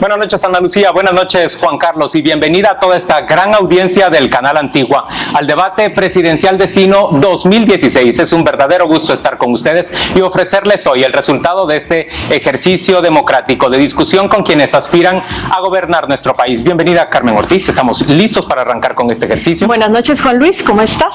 Buenas noches, Ana Lucía. Buenas noches, Juan Carlos, y bienvenida a toda esta gran audiencia del Canal Antigua al debate presidencial Destino 2016. Es un verdadero gusto estar con ustedes y ofrecerles hoy el resultado de este ejercicio democrático de discusión con quienes aspiran a gobernar nuestro país. Bienvenida, Carmen Ortiz. Estamos listos para arrancar con este ejercicio. Buenas noches, Juan Luis. ¿Cómo estás?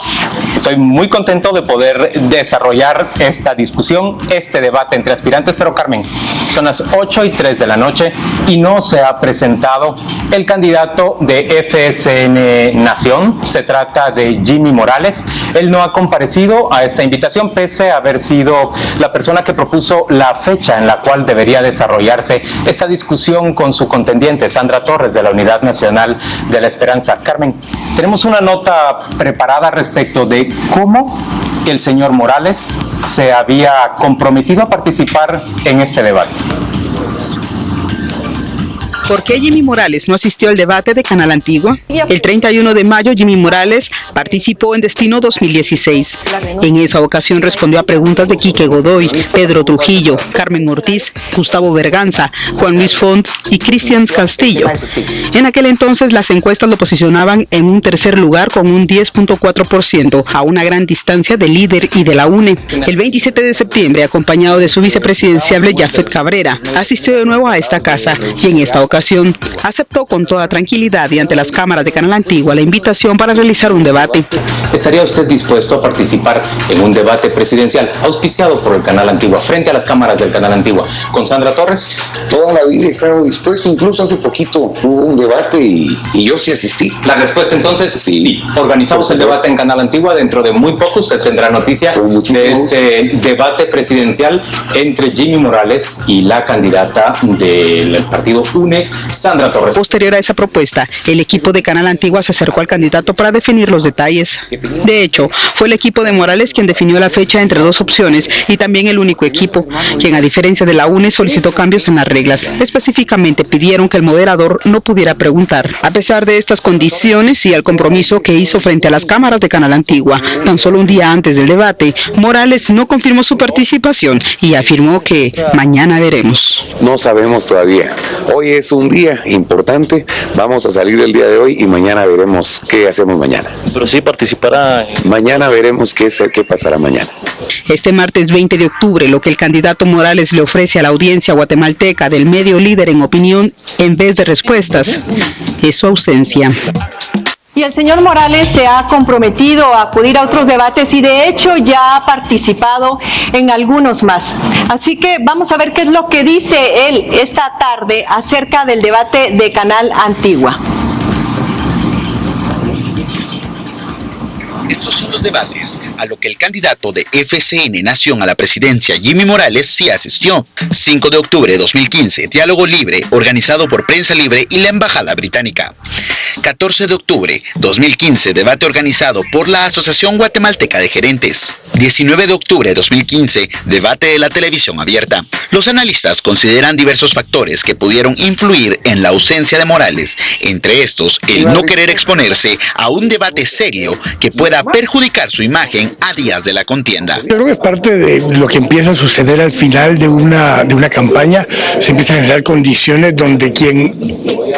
Estoy muy contento de poder desarrollar esta discusión, este debate entre aspirantes, pero Carmen, son las 8:03 de la noche y no se ha presentado el candidato de FSN Nación. Se trata de Jimmy Morales. Él no ha comparecido a esta invitación, pese a haber sido la persona que propuso la fecha en la cual debería desarrollarse esta discusión con su contendiente, Sandra Torres, de la Unidad Nacional de la Esperanza. Carmen, tenemos una nota preparada respecto de cómo el señor Morales se había comprometido a participar en este debate. ¿Por qué Jimmy Morales no asistió al debate de Canal Antigua? El 31 de mayo, Jimmy Morales participó en Destino 2016. En esa ocasión respondió a preguntas de Quique Godoy, Pedro Trujillo, Carmen Ortiz, Gustavo Berganza, Juan Luis Font y Cristian Castillo. En aquel entonces las encuestas lo posicionaban en un tercer lugar con un 10.4%, a una gran distancia del líder y de la UNE. El 27 de septiembre, acompañado de su vicepresidenciable Jafet Cabrera, asistió de nuevo a esta casa y en esta ocasión aceptó con toda tranquilidad y ante las cámaras de Canal Antigua la invitación para realizar un debate. ¿Estaría usted dispuesto a participar en un debate presidencial auspiciado por el Canal Antigua, frente a las cámaras del Canal Antigua, con Sandra Torres? Toda la vida he estado dispuesto, incluso hace poquito hubo un debate y yo sí asistí. La respuesta entonces, sí. Organizamos el debate en Canal Antigua, dentro de muy poco usted tendrá noticia de este debate presidencial entre Jimmy Morales y la candidata del partido UNE, Sandra Torres. Posterior a esa propuesta, el equipo de Canal Antigua se acercó al candidato para definir los detalles. De hecho, fue el equipo de Morales quien definió la fecha entre dos opciones y también el único equipo, quien a diferencia de la UNE solicitó cambios en las reglas. Específicamente pidieron que el moderador no pudiera preguntar. A pesar de estas condiciones y el compromiso que hizo frente a las cámaras de Canal Antigua, tan solo un día antes del debate, Morales no confirmó su participación y afirmó que mañana veremos. No sabemos todavía. Hoy es un día importante, vamos a salir del día de hoy y mañana veremos qué hacemos mañana. Pero sí participará. Mañana veremos qué pasará mañana. Este martes 20 de octubre, lo que el candidato Morales le ofrece a la audiencia guatemalteca del medio líder en opinión, en vez de respuestas, es su ausencia. Y el señor Morales se ha comprometido a acudir a otros debates y de hecho ya ha participado en algunos más. Así que vamos a ver qué es lo que dice él esta tarde acerca del debate de Canal Antigua. Estos son los debates a lo que el candidato de FSN Nación a la presidencia, Jimmy Morales, sí asistió. 5 de octubre de 2015, diálogo libre organizado por Prensa Libre y la Embajada Británica. 14 de octubre 2015, debate organizado por la Asociación Guatemalteca de Gerentes. 19 de octubre de 2015, debate de la televisión abierta. Los analistas consideran diversos factores que pudieron influir en la ausencia de Morales, entre estos el no querer exponerse a un debate serio que pueda perjudicar su imagen a días de la contienda. Yo creo que es parte de lo que empieza a suceder al final de una campaña. Se empiezan a generar condiciones donde quien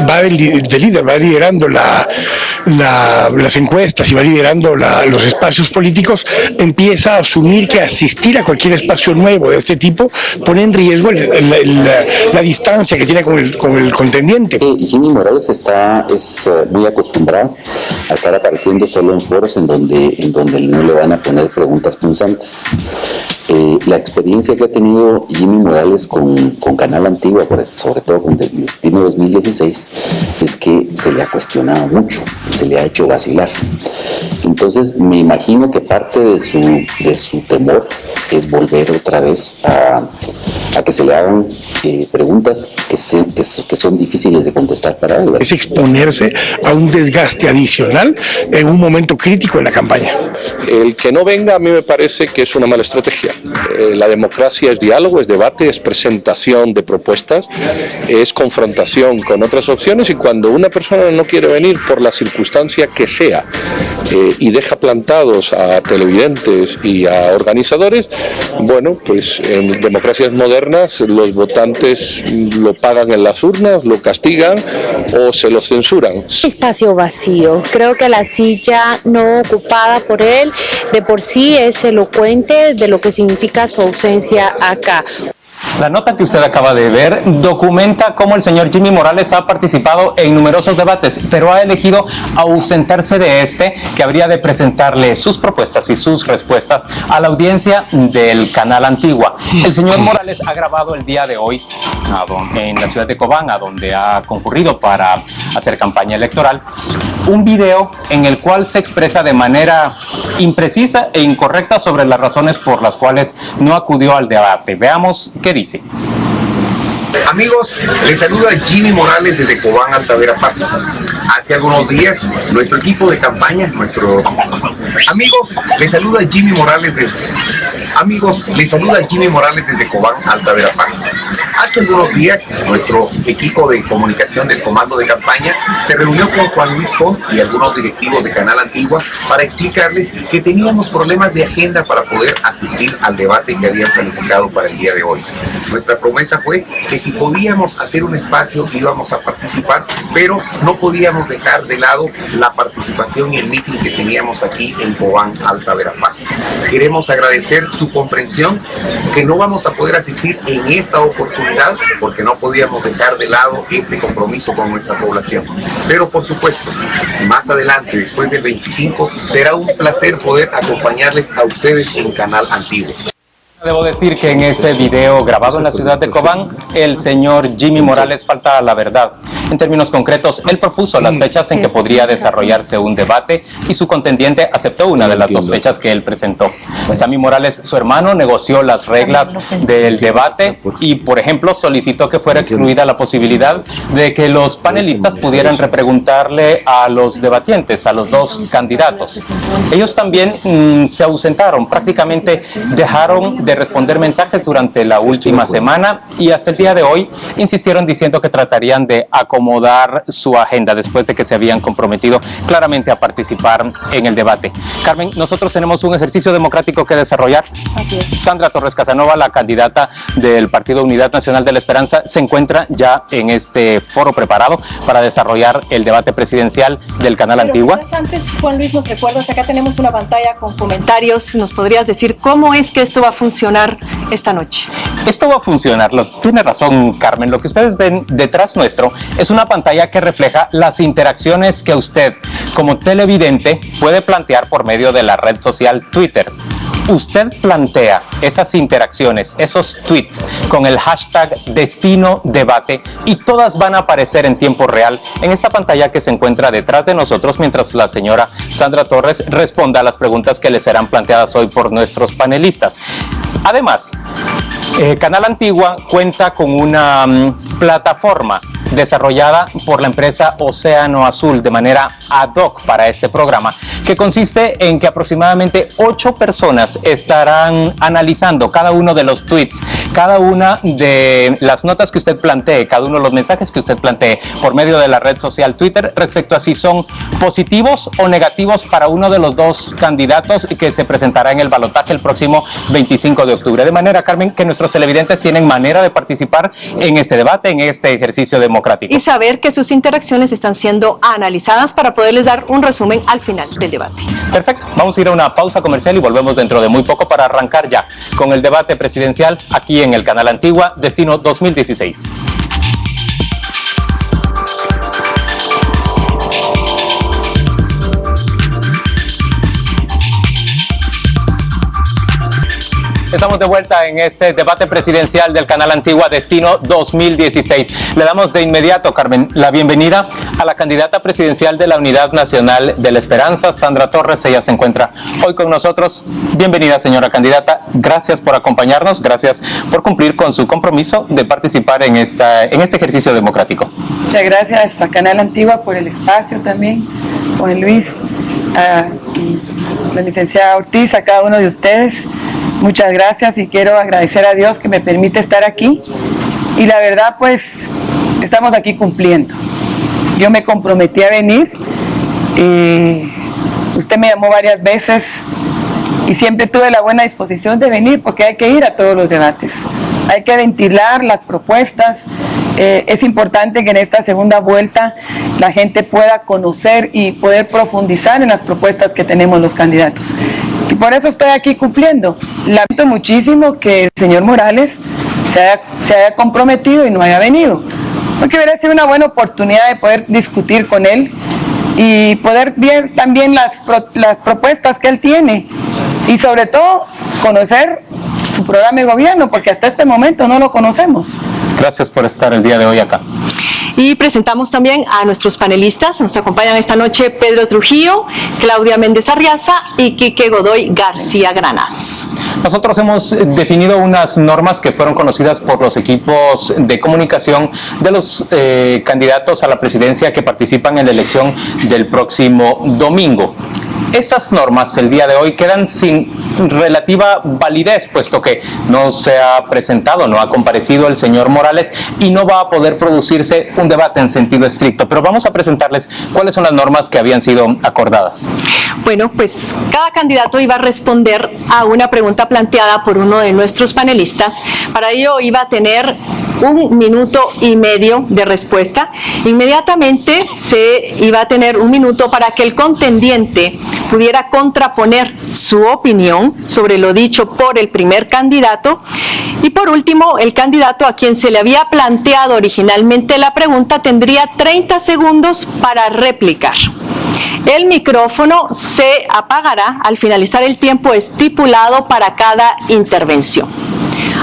va de líder, va liderando las encuestas y va liderando los espacios políticos, empieza a asumir que asistir a cualquier espacio nuevo de este tipo pone en riesgo la distancia que tiene con el contendiente. Jimmy Morales es muy acostumbrado a estar apareciendo solo en foros en donde no le van a poner preguntas punzantes. La experiencia que ha tenido Jimmy Morales con Canal Antigua, sobre todo con Destino 2016, es que se le ha cuestionado mucho, se le ha hecho vacilar. Entonces me imagino que parte de su temor es volver otra vez a que se le hagan preguntas que son difíciles de contestar para él. Es exponerse a un desgaste adicional en un momento crítico en la campaña. El que no venga a mí me parece que es una mala estrategia. La democracia es diálogo, es debate, es presentación de propuestas, es confrontación con otras opciones, y cuando una persona no quiere venir por la circunstancia que sea y deja plantados a televidentes y a organizadores, bueno, pues en democracias modernas los votantes lo pagan en las urnas, lo castigan o se lo censuran. Espacio vacío. Creo que la silla no ocupada por él de por sí es elocuente de lo que significa su ausencia acá. La nota que usted acaba de ver documenta cómo el señor Jimmy Morales ha participado en numerosos debates, pero ha elegido ausentarse de este, que habría de presentarle sus propuestas y sus respuestas a la audiencia del Canal Antigua. El señor Morales ha grabado el día de hoy en la ciudad de Cobán, a donde ha concurrido para hacer campaña electoral, un video en el cual se expresa de manera imprecisa e incorrecta sobre las razones por las cuales no acudió al debate. Veamos qué dice. Amigos, les saluda Jimmy Morales desde Cobán, Alta Verapaz. Hace algunos días, nuestro equipo de campaña, Amigos, les saluda Jimmy Morales desde Cobán, Alta Verapaz. Hace algunos días, nuestro equipo de comunicación del comando de campaña se reunió con Juan Luis Font y algunos directivos de Canal Antigua para explicarles que teníamos problemas de agenda para poder asistir al debate que habían planificado para el día de hoy. Nuestra promesa fue que si podíamos hacer un espacio íbamos a participar, pero no podíamos dejar de lado la participación y el meeting que teníamos aquí en Cobán, Alta Verapaz. Queremos agradecer su comprensión, que no vamos a poder asistir en esta oportunidad porque no podíamos dejar de lado este compromiso con nuestra población. Pero por supuesto, más adelante, después del 25, será un placer poder acompañarles a ustedes en Canal Antigua. Debo decir que en ese video grabado en la ciudad de Cobán, el señor Jimmy Morales falta a la verdad. En términos concretos, él propuso las fechas en que podría desarrollarse un debate y su contendiente aceptó una de las dos fechas que él presentó. Sammy Morales, su hermano, negoció las reglas del debate y, por ejemplo, solicitó que fuera excluida la posibilidad de que los panelistas pudieran repreguntarle a los debatientes, a los dos candidatos. Ellos también se ausentaron, prácticamente dejaron de responder mensajes durante la última semana y hasta el día de hoy insistieron diciendo que tratarían de acomodar su agenda después de que se habían comprometido claramente a participar en el debate. Carmen, nosotros tenemos un ejercicio democrático que desarrollar. Sandra Torres Casanova, la candidata del Partido Unidad Nacional de la Esperanza, se encuentra ya en este foro preparado para desarrollar el debate presidencial del Canal Antigua. Antes, Juan Luis, nos recuerdas, acá tenemos una pantalla con comentarios. ¿Nos podrías decir cómo es que esto va a funcionar esta noche? Esto va a funcionar, tiene razón Carmen, lo que ustedes ven detrás nuestro es una pantalla que refleja las interacciones que usted como televidente puede plantear por medio de la red social Twitter. Usted plantea esas interacciones, esos tweets con el hashtag Destino Debate y todas van a aparecer en tiempo real en esta pantalla que se encuentra detrás de nosotros mientras la señora Sandra Torres responda a las preguntas que le serán planteadas hoy por nuestros panelistas. Además, Canal Antigua cuenta con una plataforma desarrollada por la empresa Océano Azul de manera ad hoc para este programa, que consiste en que aproximadamente 8 personas estarán analizando cada uno de los tweets, cada una de las notas que usted plantee, cada uno de los mensajes que usted plantee por medio de la red social Twitter respecto a si son positivos o negativos para uno de los dos candidatos que se presentará en el balotaje el próximo 25 de octubre. De manera, Carmen, que nuestros televidentes tienen manera de participar en este debate, en este ejercicio democrático. Y saber que sus interacciones están siendo analizadas para poderles dar un resumen al final del debate. Perfecto, vamos a ir a una pausa comercial y volvemos dentro de muy poco para arrancar ya con el debate presidencial aquí en el Canal Antigua, Destino 2016. Estamos de vuelta en este debate presidencial del Canal Antigua Destino 2016. Le damos de inmediato, Carmen, la bienvenida a la candidata presidencial de la Unidad Nacional de la Esperanza, Sandra Torres. Ella se encuentra hoy con nosotros. Bienvenida, señora candidata. Gracias por acompañarnos, gracias por cumplir con su compromiso de participar en este ejercicio democrático. Muchas gracias a Canal Antigua por el espacio también, Juan Luis, y la licenciada Ortiz, a cada uno de ustedes. Muchas gracias y quiero agradecer a Dios que me permite estar aquí. Y la verdad, pues, estamos aquí cumpliendo. Yo me comprometí a venir. Usted me llamó varias veces y siempre tuve la buena disposición de venir porque hay que ir a todos los debates. Hay que ventilar las propuestas. Es importante que en esta segunda vuelta la gente pueda conocer y poder profundizar en las propuestas que tenemos los candidatos. Y por eso estoy aquí cumpliendo. Lamento muchísimo que el señor Morales se haya comprometido y no haya venido, porque hubiera sido una buena oportunidad de poder discutir con él y poder ver también las propuestas que él tiene y sobre todo conocer su programa de gobierno, porque hasta este momento no lo conocemos. Gracias por estar el día de hoy acá. Y presentamos también a nuestros panelistas. Nos acompañan esta noche Pedro Trujillo, Claudia Méndez Arriaza y Quique Godoy García Granados. Nosotros hemos definido unas normas que fueron conocidas por los equipos de comunicación de los candidatos a la presidencia que participan en la elección del próximo domingo. Esas normas el día de hoy quedan sin relativa validez, puesto que no se ha presentado, no ha comparecido el señor Morales y no va a poder producirse un debate en sentido estricto. Pero vamos a presentarles cuáles son las normas que habían sido acordadas. Bueno, pues cada candidato iba a responder a una pregunta planteada por uno de nuestros panelistas. Para ello iba a tener 1 minuto y medio de respuesta. Inmediatamente se iba a tener 1 minuto para que el contendiente pudiera contraponer su opinión sobre lo dicho por el primer candidato. Y por último, el candidato a quien se le había planteado originalmente la pregunta tendría 30 segundos para replicar. El micrófono se apagará al finalizar el tiempo estipulado para cada intervención.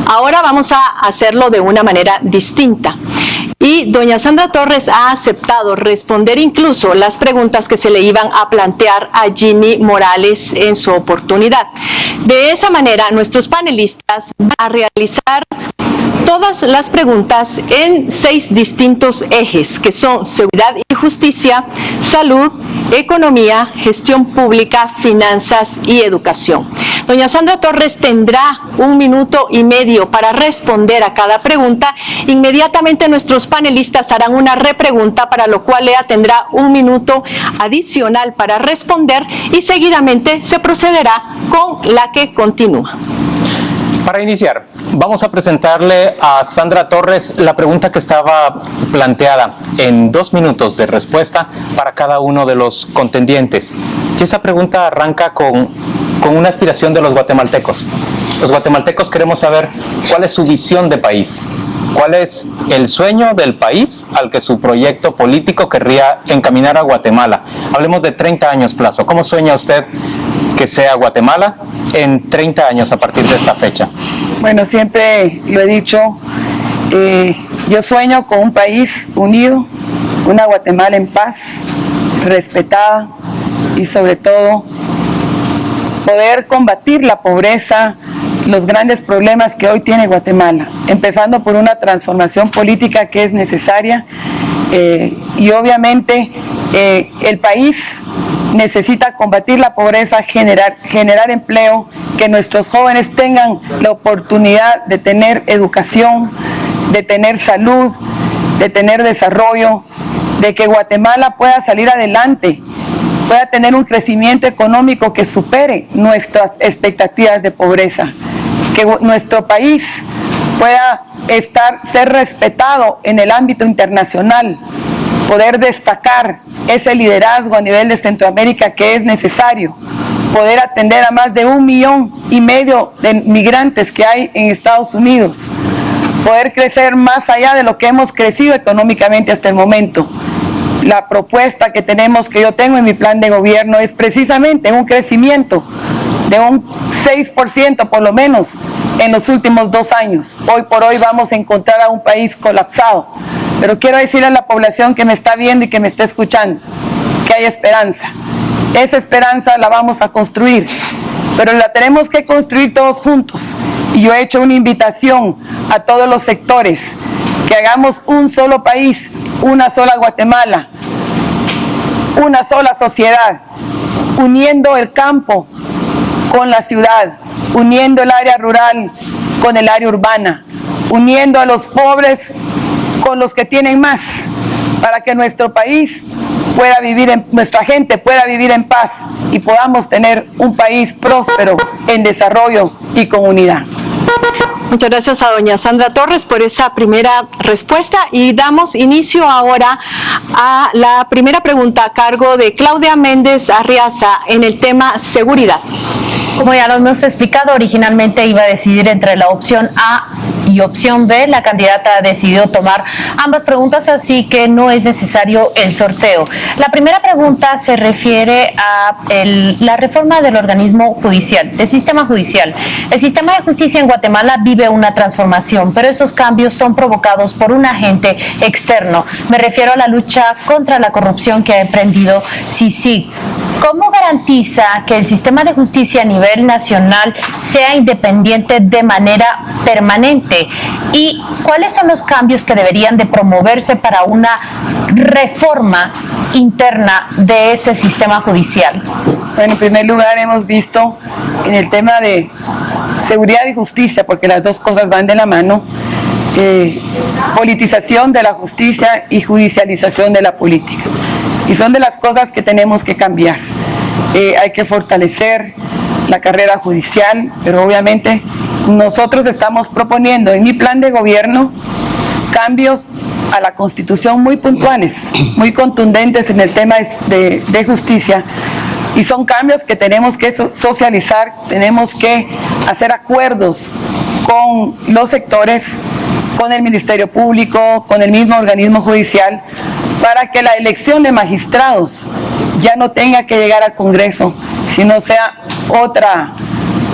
Ahora vamos a hacerlo de una manera distinta. Y doña Sandra Torres ha aceptado responder incluso las preguntas que se le iban a plantear a Jimmy Morales en su oportunidad. De esa manera, nuestros panelistas van a realizar todas las preguntas en 6 distintos ejes, que son seguridad y justicia, salud, economía, gestión pública, finanzas y educación. Doña Sandra Torres tendrá 1 minuto y medio para responder a cada pregunta. Inmediatamente nuestros panelistas harán una repregunta, para lo cual ella tendrá 1 minuto adicional para responder y seguidamente se procederá con la que continúa. Para iniciar, vamos a presentarle a Sandra Torres la pregunta que estaba planteada en 2 minutos de respuesta para cada uno de los contendientes. Y esa pregunta arranca con una aspiración de los guatemaltecos. Los guatemaltecos queremos saber cuál es su visión de país, cuál es el sueño del país al que su proyecto político querría encaminar a Guatemala. Hablemos de 30 años plazo. ¿Cómo sueña usted que sea Guatemala en 30 años a partir de esta fecha? Bueno, siempre lo he dicho, yo sueño con un país unido, una Guatemala en paz, respetada y sobre todo poder combatir la pobreza, los grandes problemas que hoy tiene Guatemala, empezando por una transformación política que es necesaria y obviamente el país necesita combatir la pobreza, generar empleo, que nuestros jóvenes tengan la oportunidad de tener educación, de tener salud, de tener desarrollo, de que Guatemala pueda salir adelante, pueda tener un crecimiento económico que supere nuestras expectativas de pobreza, que nuestro país pueda ser respetado en el ámbito internacional, poder destacar ese liderazgo a nivel de Centroamérica que es necesario, poder atender a más de 1,5 millones de migrantes que hay en Estados Unidos, poder crecer más allá de lo que hemos crecido económicamente hasta el momento. La propuesta que yo tengo en mi plan de gobierno es precisamente un crecimiento de un 6% por lo menos en los últimos 2 años. Hoy por hoy vamos a encontrar a un país colapsado, pero quiero decirle a la población que me está viendo y que me está escuchando que hay esperanza. Esa esperanza la vamos a construir, pero la tenemos que construir todos juntos. Y yo he hecho una invitación a todos los sectores, que hagamos un solo país, una sola Guatemala, una sola sociedad, uniendo el campo con la ciudad, uniendo el área rural con el área urbana, uniendo a los pobres con los que tienen más, para que nuestro país pueda vivir, nuestra gente pueda vivir en paz y podamos tener un país próspero, en desarrollo y con unidad. Muchas gracias a doña Sandra Torres por esa primera respuesta y damos inicio ahora a la primera pregunta a cargo de Claudia Méndez Arriaza en el tema seguridad. Como ya lo hemos explicado, originalmente iba a decidir entre la opción A y opción B. La candidata ha decidido tomar ambas preguntas, así que no es necesario el sorteo. La primera pregunta se refiere a la reforma del organismo judicial, del sistema judicial. El sistema de justicia en Guatemala vive una transformación, pero esos cambios son provocados por un agente externo. Me refiero a la lucha contra la corrupción que ha emprendido CICIG. ¿Cómo garantiza que el sistema de justicia a nivel nacional sea independiente de manera permanente? ¿Y cuáles son los cambios que deberían de promoverse para una reforma interna de ese sistema judicial? Bueno, en primer lugar hemos visto en el tema de seguridad y justicia, porque las dos cosas van de la mano, politización de la justicia y judicialización de la política. Y son de las cosas que tenemos que cambiar. Hay que fortalecer la carrera judicial, pero obviamente nosotros estamos proponiendo en mi plan de gobierno cambios a la Constitución muy puntuales, muy contundentes en el tema de justicia, y son cambios que tenemos que socializar, tenemos que hacer acuerdos con los sectores, con el Ministerio Público, con el mismo organismo judicial, para que la elección de magistrados ya no tenga que llegar al Congreso, sino sea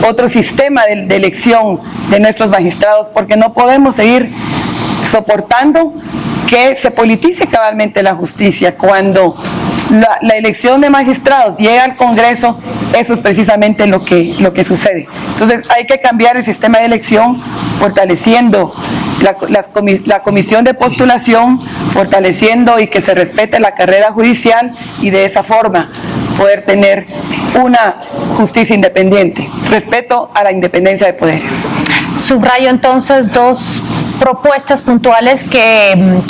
otro sistema de elección de nuestros magistrados, porque no podemos seguir soportando que se politice cabalmente la justicia. Cuando la elección de magistrados llega al Congreso, eso es precisamente lo que sucede. Entonces hay que cambiar el sistema de elección, fortaleciendo la comisión de postulación, fortaleciendo y que se respete la carrera judicial, y de esa forma poder tener una justicia independiente, respeto a la independencia de poderes. Subrayo entonces dos propuestas puntuales que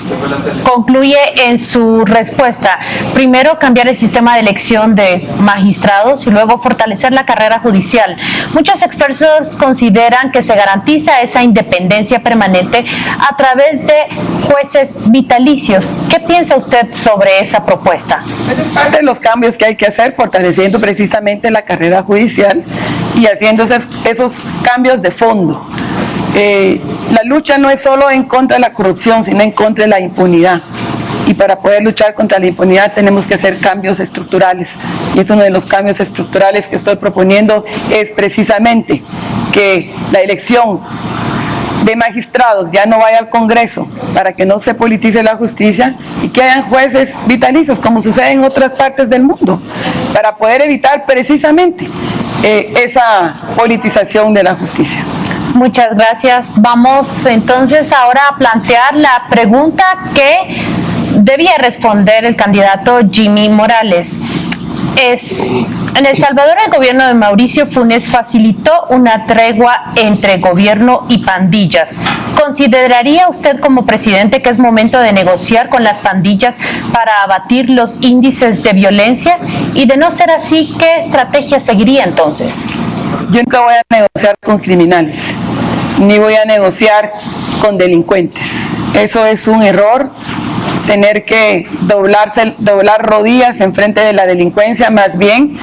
concluye en su respuesta. Primero, cambiar el sistema de elección de magistrados y luego fortalecer la carrera judicial. Muchos expertos consideran que se garantiza esa independencia permanente a través de jueces vitalicios. ¿Qué piensa usted sobre esa propuesta? Es parte de los cambios que hay que hacer, fortaleciendo precisamente la carrera judicial y haciendo esos cambios de fondo. La lucha no es solo en contra de la corrupción, sino en contra de la impunidad. Y para poder luchar contra la impunidad tenemos que hacer cambios estructurales. Y es uno de los cambios estructurales que estoy proponiendo, es precisamente que la elección de magistrados ya no vaya al Congreso, para que no se politice la justicia, y que hayan jueces vitalicios, como sucede en otras partes del mundo, para poder evitar precisamente esa politización de la justicia. Muchas gracias. Vamos entonces ahora a plantear la pregunta que debía responder el candidato Jimmy Morales. En El Salvador, el gobierno de Mauricio Funes facilitó una tregua entre gobierno y pandillas. ¿Consideraría usted como presidente que es momento de negociar con las pandillas para abatir los índices de violencia? Y de no ser así, ¿qué estrategia seguiría entonces? Yo nunca voy a negociar con criminales, ni voy a negociar con delincuentes. Eso es un error, tener que doblar rodillas en frente de la delincuencia. Más bien,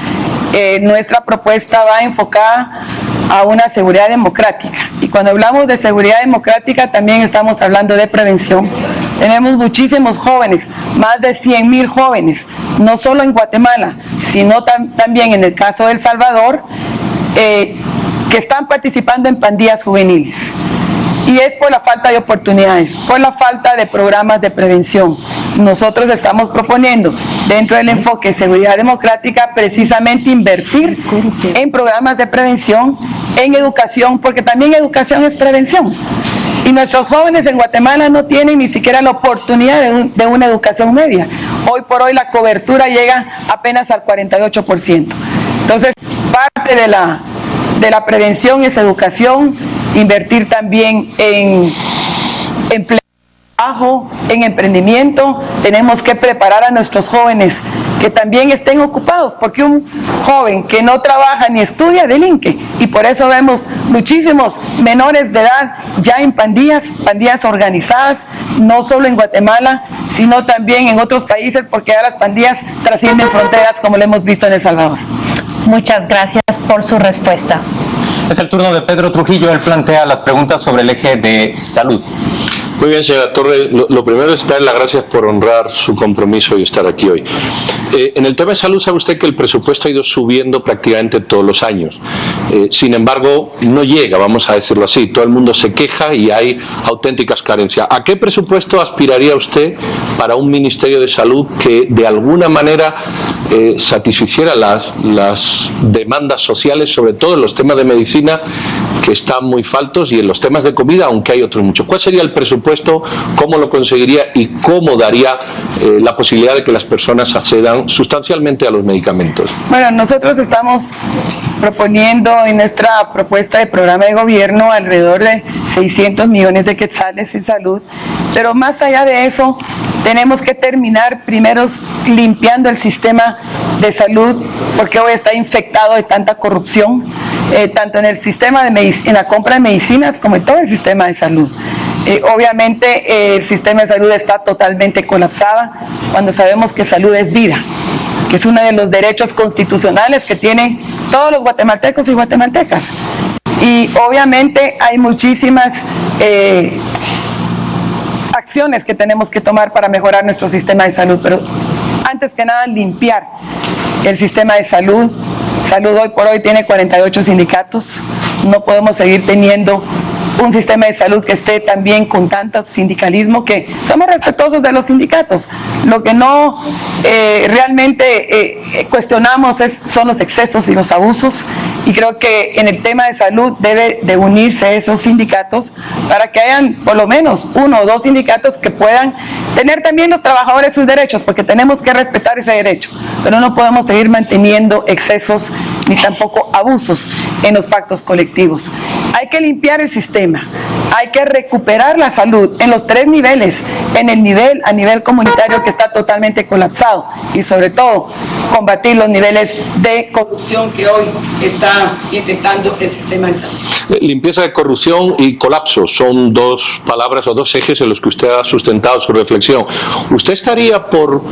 nuestra propuesta va enfocada a una seguridad democrática. Y cuando hablamos de seguridad democrática, también estamos hablando de prevención. Tenemos muchísimos jóvenes, más de 100,000 jóvenes, no solo en Guatemala, sino también en el caso de El Salvador, que están participando en pandillas juveniles. Y es por la falta de oportunidades, por la falta de programas de prevención. Nosotros estamos proponiendo, dentro del enfoque de seguridad democrática, precisamente invertir en programas de prevención, en educación, porque también educación es prevención. Y nuestros jóvenes en Guatemala no tienen ni siquiera la oportunidad de una educación media. Hoy por hoy la cobertura llega apenas al 48%. Entonces, parte de de la prevención es educación, invertir también en empleo, trabajo, en emprendimiento. Tenemos que preparar a nuestros jóvenes que también estén ocupados, porque un joven que no trabaja ni estudia delinque, y por eso vemos muchísimos menores de edad ya en pandillas organizadas, no solo en Guatemala, sino también en otros países, porque ya las pandillas trascienden fronteras, como lo hemos visto en El Salvador. Muchas gracias por su respuesta. Es el turno de Pedro Trujillo. Él plantea las preguntas sobre el eje de salud. Muy bien, señora Torres. Lo primero es darle las gracias por honrar su compromiso y estar aquí hoy. En el tema de salud, sabe usted que el presupuesto ha ido subiendo prácticamente todos los años. Sin embargo, no llega, vamos a decirlo así. Todo el mundo se queja y hay auténticas carencias. ¿A qué presupuesto aspiraría usted para un Ministerio de Salud que de alguna manera satisficiera las demandas sociales, sobre todo en los temas de medicina, que están muy faltos, y en los temas de comida, aunque hay otros muchos? ¿Cuál sería el presupuesto? ¿Cómo lo conseguiría? ¿Y cómo daría la posibilidad de que las personas accedan sustancialmente a los medicamentos? Bueno, nosotros estamos proponiendo en nuestra propuesta de programa de gobierno alrededor de 600 millones de quetzales en salud, pero más allá de eso tenemos que terminar primero limpiando el sistema de salud, porque hoy está infectado de tanta corrupción, tanto en el sistema en la compra de medicinas como en todo el sistema de salud. Obviamente el sistema de salud está totalmente colapsado, cuando sabemos que salud es vida, que es uno de los derechos constitucionales que tienen todos los guatemaltecos y guatemaltecas. Y obviamente hay muchísimas acciones que tenemos que tomar para mejorar nuestro sistema de salud, pero antes que nada limpiar el sistema de salud. Salud hoy por hoy tiene 48 sindicatos, no podemos seguir teniendo un sistema de salud que esté también con tanto sindicalismo, que somos respetuosos de los sindicatos. Lo que no realmente cuestionamos son los excesos y los abusos, y creo que en el tema de salud debe de unirse esos sindicatos para que hayan por lo menos 1 o 2 sindicatos que puedan tener también los trabajadores sus derechos, porque tenemos que respetar ese derecho, pero no podemos seguir manteniendo excesos ni tampoco abusos en los pactos colectivos. Hay que limpiar el sistema, hay que recuperar la salud en los 3 niveles, a nivel comunitario, que está totalmente colapsado, y sobre todo combatir los niveles de corrupción que hoy está intentando el sistema de salud. Limpieza de corrupción y colapso son 2 palabras o 2 ejes en los que usted ha sustentado su reflexión. ¿Usted estaría por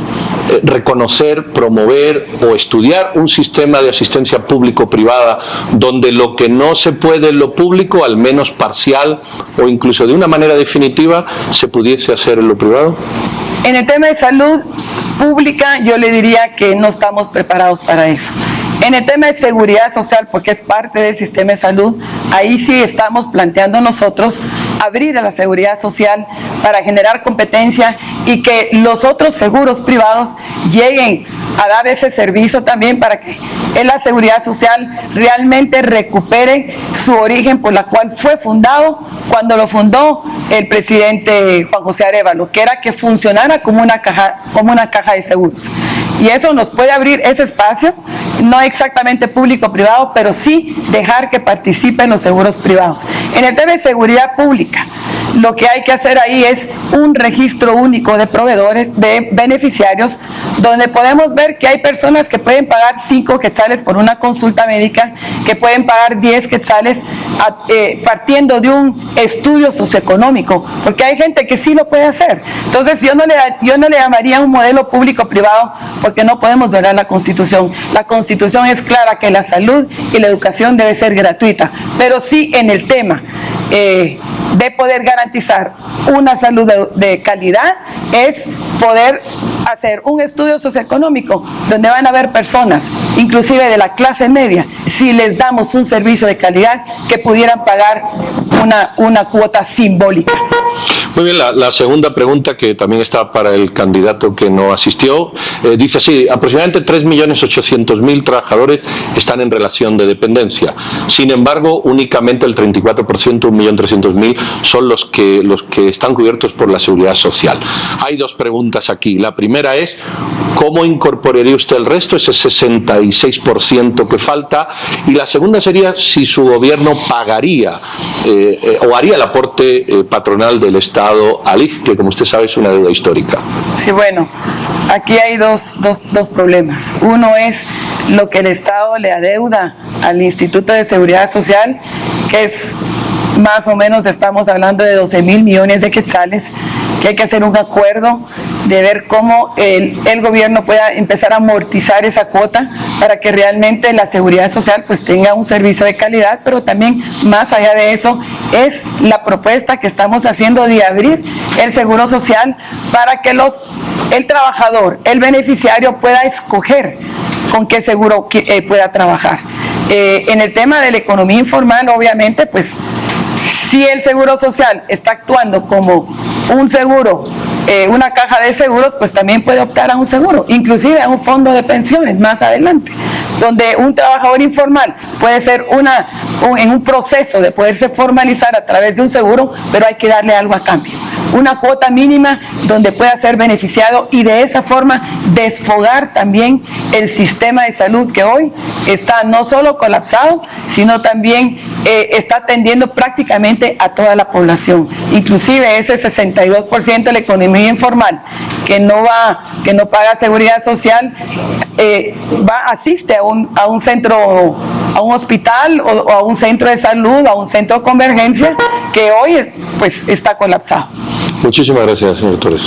reconocer, promover o estudiar un sistema de asistencia público-privada donde lo que no se puede en lo público, al menos parcial o incluso de una manera definitiva, se pudiese hacer en lo privado? En el tema de salud pública yo le diría que no estamos preparados para eso. En el tema de seguridad social, porque es parte del sistema de salud, ahí sí estamos planteando nosotros abrir a la seguridad social para generar competencia y que los otros seguros privados lleguen a dar ese servicio también, para que en la seguridad social realmente recupere su origen por la cual fue fundado cuando lo fundó el presidente Juan José Arévalo, que era que funcionara como una caja de seguros. Y eso nos puede abrir ese espacio, no exactamente público-privado, pero sí dejar que participen los seguros privados. En el tema de seguridad pública, lo que hay que hacer ahí es un registro único de proveedores, de beneficiarios, donde podemos ver que hay personas que pueden pagar 5 quetzales por una consulta médica, que pueden pagar 10 quetzales partiendo de un estudio socioeconómico, porque hay gente que sí lo puede hacer. Entonces yo no le llamaría un modelo público-privado, porque no podemos violar la Constitución. La Constitución es clara que la salud y la educación debe ser gratuita, pero sí en el tema de poder garantizar una salud de calidad es poder hacer un estudio socioeconómico donde van a haber personas, inclusive de la clase media, si les damos un servicio de calidad, que pudieran pagar una cuota simbólica. Muy bien, la segunda pregunta, que también está para el candidato que no asistió, dice así: aproximadamente 3.800.000 trabajadores están en relación de dependencia. Sin embargo, únicamente el 34%, 1.300.000, son los que están cubiertos por la seguridad social. Hay 2 preguntas aquí. La primera es: ¿Cómo incorporaría usted el resto, ese 66% que falta? Y la segunda sería si su gobierno pagaría o haría el aporte patronal del Estado al IJ, que como usted sabe es una deuda histórica. Sí, bueno, aquí hay dos problemas. Uno es lo que el Estado le adeuda al Instituto de Seguridad Social, que es más o menos, estamos hablando de 12.000 millones de quetzales, que hay que hacer un acuerdo de ver cómo el gobierno pueda empezar a amortizar esa cuota para que realmente la seguridad social pues tenga un servicio de calidad, pero también más allá de eso es la propuesta que estamos haciendo de abrir el seguro social para que el trabajador, el beneficiario pueda escoger con qué seguro pueda trabajar. En el tema de la economía informal, obviamente, pues si el seguro social está actuando como un seguro, una caja de seguros, pues también puede optar a un seguro, inclusive a un fondo de pensiones más adelante, donde un trabajador informal puede ser en un proceso de poderse formalizar a través de un seguro, pero hay que darle algo a cambio, una cuota mínima donde pueda ser beneficiado y de esa forma desfogar también el sistema de salud que hoy está no solo colapsado, sino también está atendiendo prácticamente a toda la población, inclusive ese 62% de la economía informal que no paga seguridad social, asiste a un centro, a un hospital o a un centro de salud, a un centro de convergencia que hoy pues está colapsado. Muchísimas gracias, señor Torres.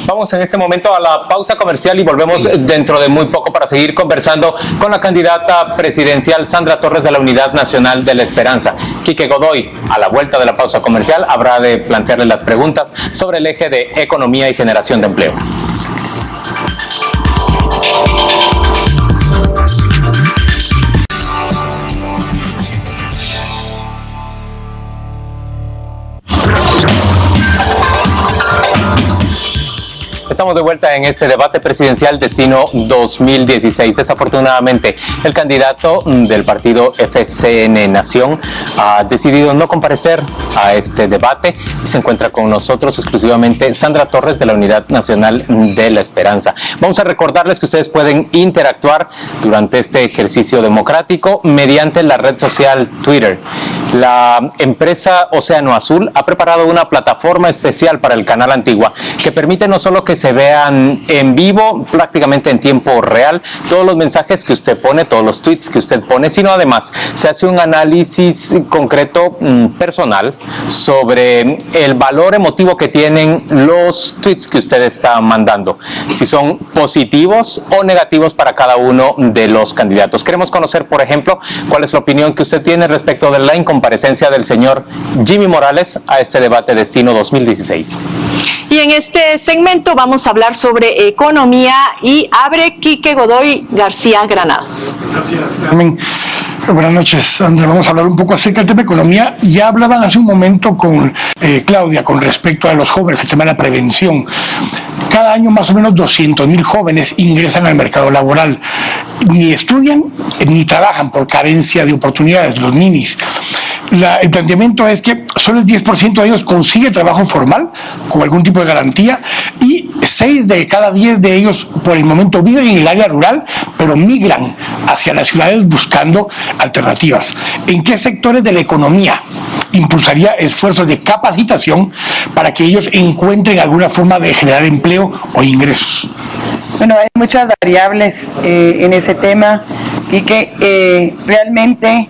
Vamos en este momento a la pausa comercial y volvemos dentro de muy poco para seguir conversando con la candidata presidencial Sandra Torres de la Unidad Nacional de la Esperanza. Quique Godoy, a la vuelta de la pausa comercial, habrá de plantearle las preguntas sobre el eje de economía y generación de empleo. Estamos de vuelta en este debate presidencial Destino 2016. Desafortunadamente, el candidato del partido FCN Nación ha decidido no comparecer a este debate y se encuentra con nosotros exclusivamente Sandra Torres de la Unidad Nacional de la Esperanza. Vamos a recordarles que ustedes pueden interactuar durante este ejercicio democrático mediante la red social Twitter. La empresa Océano Azul ha preparado una plataforma especial para el canal Antigua que permite no solo que se vean en vivo, prácticamente en tiempo real, todos los mensajes que usted pone, todos los tweets que usted pone, sino además se hace un análisis concreto personal sobre el valor emotivo que tienen los tweets que usted está mandando, si son positivos o negativos para cada uno de los candidatos. Queremos conocer, por ejemplo, cuál es la opinión que usted tiene respecto de la incomparecencia del señor Jimmy Morales a este debate Destino 2016. Y en este segmento vamos a hablar sobre economía y abre Quique Godoy García Granados. Amén. Buenas noches, Sandra. Vamos a hablar un poco acerca del tema de economía. Ya hablaban hace un momento con Claudia con respecto a los jóvenes, el tema de la prevención. Cada año más o menos 200.000 jóvenes ingresan al mercado laboral. Ni estudian ni trabajan por carencia de oportunidades, los ninis. El planteamiento es que solo el 10% de ellos consigue trabajo formal con algún tipo de garantía y 6 de cada 10 de ellos por el momento viven en el área rural, pero migran hacia las ciudades buscando alternativas. ¿En qué sectores de la economía impulsaría esfuerzos de capacitación para que ellos encuentren alguna forma de generar empleo o ingresos? Bueno, hay muchas variables en ese tema y que realmente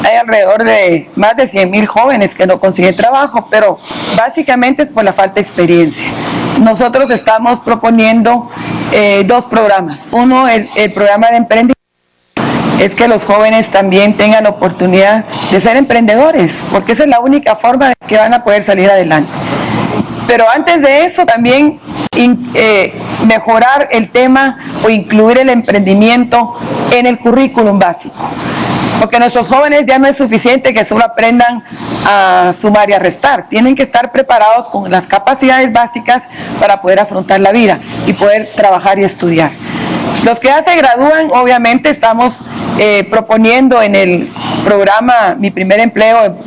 hay alrededor de más de 100.000 jóvenes que no consiguen trabajo, pero básicamente es por la falta de experiencia. Nosotros estamos proponiendo 2 programas. Uno, el programa de emprendimiento, es que los jóvenes también tengan oportunidad de ser emprendedores, porque esa es la única forma de que van a poder salir adelante. Pero antes de eso también mejorar el tema o incluir el emprendimiento en el currículum básico. Porque nuestros jóvenes ya no es suficiente que solo aprendan a sumar y a restar. Tienen que estar preparados con las capacidades básicas para poder afrontar la vida y poder trabajar y estudiar. Los que ya se gradúan, obviamente estamos proponiendo en el programa Mi Primer Empleo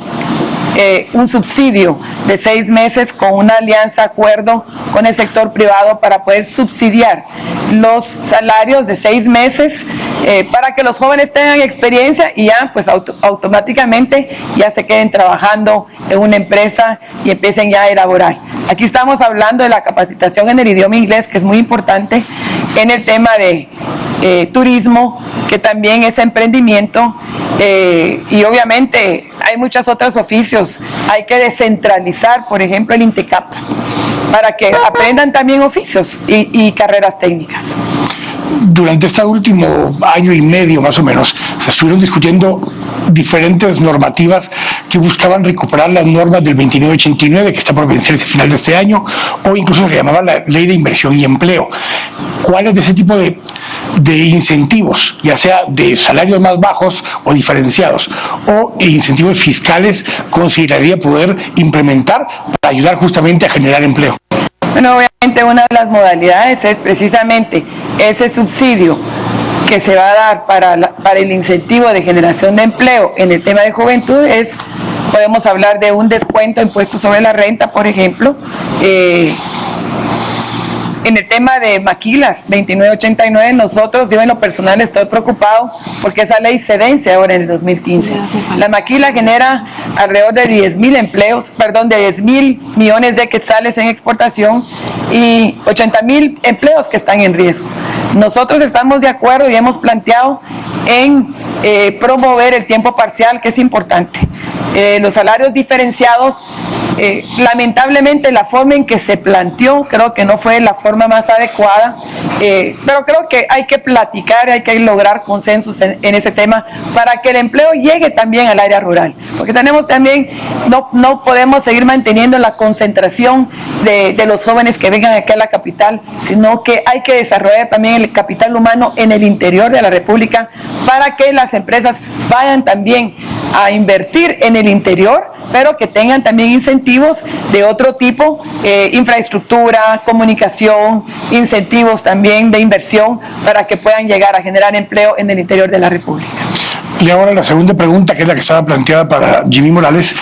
un subsidio de 6 meses con una alianza, acuerdo con el sector privado para poder subsidiar los salarios de 6 meses para que los jóvenes tengan experiencia y ya pues automáticamente ya se queden trabajando en una empresa y empiecen ya a elaborar. Aquí estamos hablando de la capacitación en el idioma inglés, que es muy importante, en el tema de turismo, que también es emprendimiento, y obviamente hay muchos otros oficios. Hay que descentralizar, por ejemplo, el INTECAP, para que aprendan también oficios y carreras técnicas. Durante este último año y medio más o menos se estuvieron discutiendo diferentes normativas que buscaban recuperar las normas del 2989 que está por vencerse al final de este año, o incluso se llamaba la Ley de Inversión y Empleo. ¿Cuáles de ese tipo de incentivos, ya sea de salarios más bajos o diferenciados, o incentivos fiscales, consideraría poder implementar para ayudar justamente a generar empleo? Bueno, obviamente una de las modalidades es precisamente ese subsidio que se va a dar para el incentivo de generación de empleo en el tema de juventud. Podemos hablar de un descuento de impuestos sobre la renta, por ejemplo. En el tema de maquilas 2989, nosotros, yo en lo personal estoy preocupado porque esa ley se vence ahora en el 2015. La maquila genera alrededor de 10.000 millones de quetzales en exportación y 80.000 empleos que están en riesgo. Nosotros estamos de acuerdo y hemos planteado en promover el tiempo parcial, que es importante. Los salarios diferenciados, lamentablemente la forma en que se planteó creo que no fue la forma más adecuada, pero creo que hay que platicar, hay que lograr consensos en ese tema para que el empleo llegue también al área rural, porque tenemos también, no podemos seguir manteniendo la concentración de los jóvenes que vengan aquí a la capital, sino que hay que desarrollar también el capital humano en el interior de la República para que las empresas vayan también a invertir en el interior, pero que tengan también incentivos de otro tipo, infraestructura, comunicación, incentivos también de inversión para que puedan llegar a generar empleo en el interior de la República. Y ahora la segunda pregunta, que es la que estaba planteada para Jimmy Morales,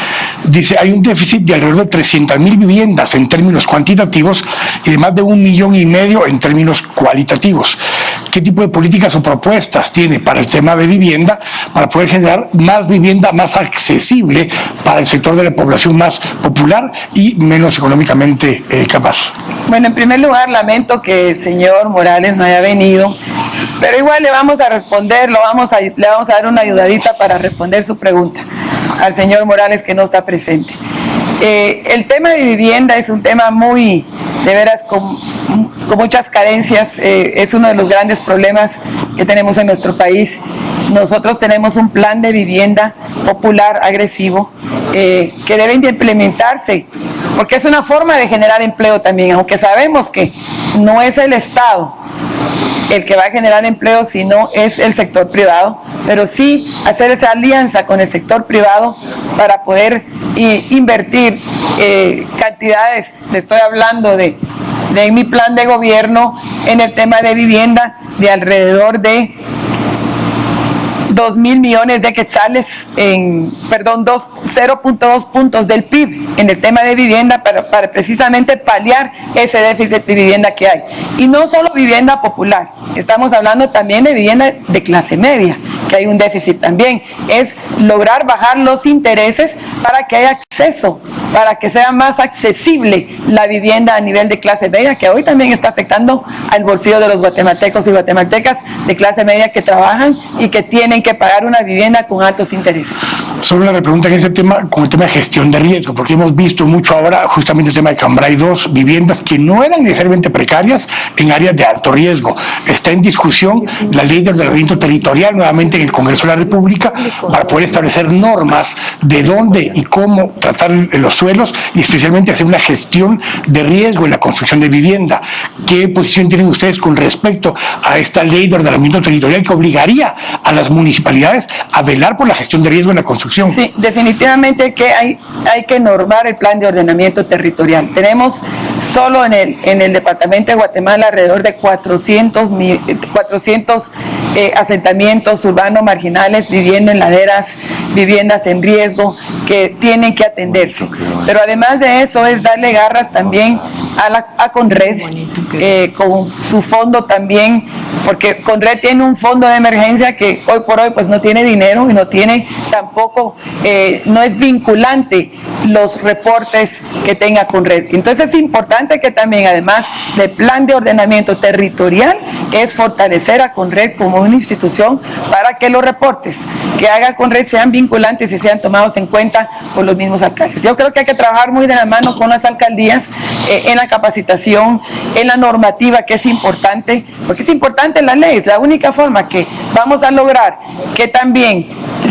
dice, hay un déficit de alrededor de 300.000 viviendas en términos cuantitativos y de más de 1,5 millones en términos cualitativos. ¿Qué tipo de políticas o propuestas tiene para el tema de vivienda para poder generar más vivienda más accesible para el sector de la población más popular y menos económicamente capaz? Bueno, en primer lugar, lamento que el señor Morales no haya venido, pero igual le vamos a responder, le vamos a dar una ayudadita para responder su pregunta al señor Morales, que no está presente. El tema de vivienda es un tema muy, de veras, con muchas carencias, es uno de los grandes problemas que tenemos en nuestro país. Nosotros tenemos un plan de vivienda popular agresivo que debe de implementarse, porque es una forma de generar empleo también, aunque sabemos que no es el Estado el que va a generar empleo, sino es el sector privado, pero sí hacer esa alianza con el sector privado para poder invertir cantidades. Le estoy hablando de mi plan de gobierno en el tema de vivienda de alrededor de 2.000 millones de quetzales, 0.2 puntos del PIB en el tema de vivienda para precisamente paliar ese déficit de vivienda que hay. Y no solo vivienda popular, estamos hablando también de vivienda de clase media, que hay un déficit también. Es lograr bajar los intereses para que haya acceso, para que sea más accesible la vivienda a nivel de clase media, que hoy también está afectando al bolsillo de los guatemaltecos y guatemaltecas de clase media que trabajan y que tienen que pagar una vivienda con altos intereses. Solo una repregunta en ese tema, con el tema de gestión de riesgo, porque hemos visto mucho ahora justamente el tema de Cambrai 2, viviendas que no eran necesariamente precarias en áreas de alto riesgo. Está en discusión la ley de ordenamiento territorial nuevamente en el Congreso de la República para poder establecer normas de dónde y cómo tratar los suelos y especialmente hacer una gestión de riesgo en la construcción de vivienda. ¿Qué posición tienen ustedes con respecto a esta ley de ordenamiento territorial que obligaría a las municipalidades a velar por la gestión de riesgo en la construcción construcción. Sí, definitivamente que hay que normar el plan de ordenamiento territorial. Tenemos solo en el departamento de Guatemala alrededor de 400 asentamientos urbanos marginales, viviendas en laderas, viviendas en riesgo que tienen que atenderse. Pero además de eso es darle garras también a Conred, con su fondo también, porque Conred tiene un fondo de emergencia que hoy por hoy pues no tiene dinero y no tiene tampoco, no es vinculante los reportes que tenga Conred. Entonces es importante que también, además del plan de ordenamiento territorial, es fortalecer a Conred como una institución para que los reportes que haga Conred sean vinculantes y sean tomados en cuenta por los mismos alcaldes. Yo creo que hay que trabajar muy de la mano con las alcaldías en la capacitación, en la normativa, que es importante, porque es importante la ley. Es la única forma que vamos a lograr que también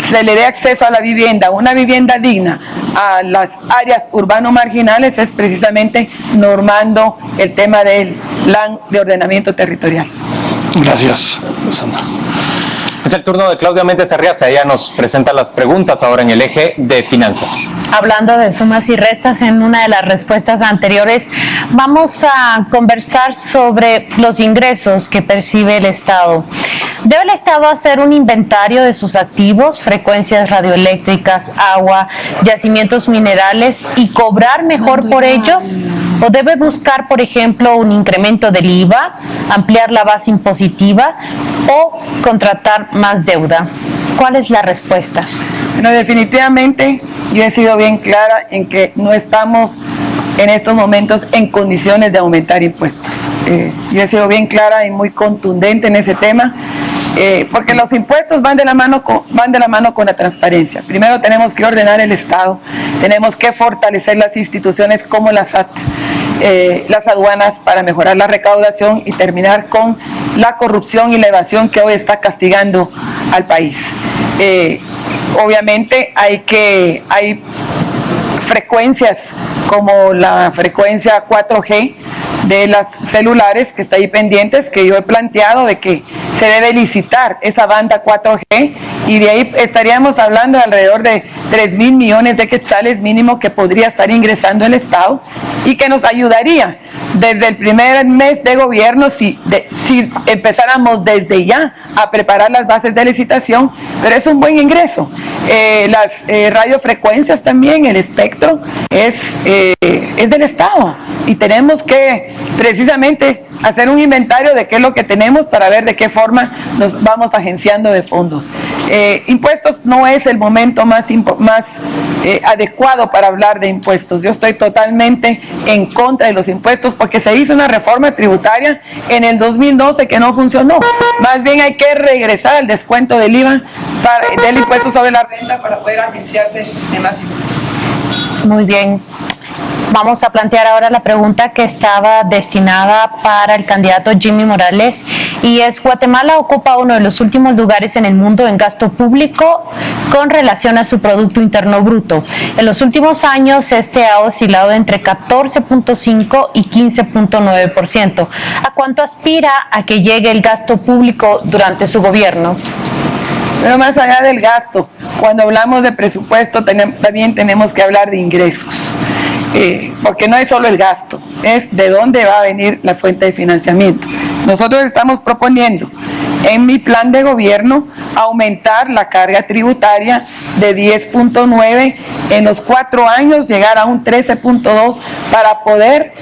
se le dé acceso a la vivienda, una vivienda digna a las áreas urbano-marginales, es precisamente normando el tema del plan de ordenamiento territorial. Gracias, Sandra. Es el turno de Claudia Méndez Arriaza. Ella nos presenta las preguntas ahora en el eje de finanzas. Hablando de sumas y restas, en una de las respuestas anteriores, vamos a conversar sobre los ingresos que percibe el Estado. ¿Debe el Estado hacer un inventario de sus activos, frecuencias radioeléctricas, agua, yacimientos minerales y cobrar mejor por ellos? ¿O debe buscar, por ejemplo, un incremento del IVA, ampliar la base impositiva o contratar más deuda? ¿Cuál es la respuesta? Bueno, definitivamente yo he sido bien clara en que no estamos en estos momentos en condiciones de aumentar impuestos. Yo he sido bien clara y muy contundente en ese tema, porque los impuestos van de la mano con la transparencia. Primero tenemos que ordenar el Estado, tenemos que fortalecer las instituciones como la SAT, las aduanas, para mejorar la recaudación y terminar con la corrupción y la evasión que hoy está castigando al país. Obviamente hay frecuencias como la frecuencia 4G de las celulares que está ahí pendientes, que yo he planteado de que se debe licitar esa banda 4G, y de ahí estaríamos hablando de alrededor de 3.000 millones de quetzales mínimo que podría estar ingresando el Estado y que nos ayudaría desde el primer mes de gobierno si empezáramos desde ya a preparar las bases de licitación, pero es un buen ingreso. Las radiofrecuencias también, el espectro es del Estado, y tenemos que precisamente hacer un inventario de qué es lo que tenemos para ver de qué forma nos vamos agenciando de fondos. Impuestos no es el momento más adecuado para hablar de impuestos. Yo estoy totalmente en contra de los impuestos porque se hizo una reforma tributaria en el 2012 que no funcionó. Más bien hay que regresar al descuento del IVA del impuesto sobre la renta para poder agenciarse de más impuestos. Muy bien. Vamos a plantear ahora la pregunta que estaba destinada para el candidato Jimmy Morales, y es: Guatemala ocupa uno de los últimos lugares en el mundo en gasto público con relación a su Producto Interno Bruto. En los últimos años este ha oscilado entre 14.5 y 15.9%. ¿A cuánto aspira a que llegue el gasto público durante su gobierno? Pero más allá del gasto, cuando hablamos de presupuesto también tenemos que hablar de ingresos. Porque no es solo el gasto, es de dónde va a venir la fuente de financiamiento. Nosotros estamos proponiendo en mi plan de gobierno aumentar la carga tributaria de 10.9 en los 4 años, llegar a un 13.2 para poder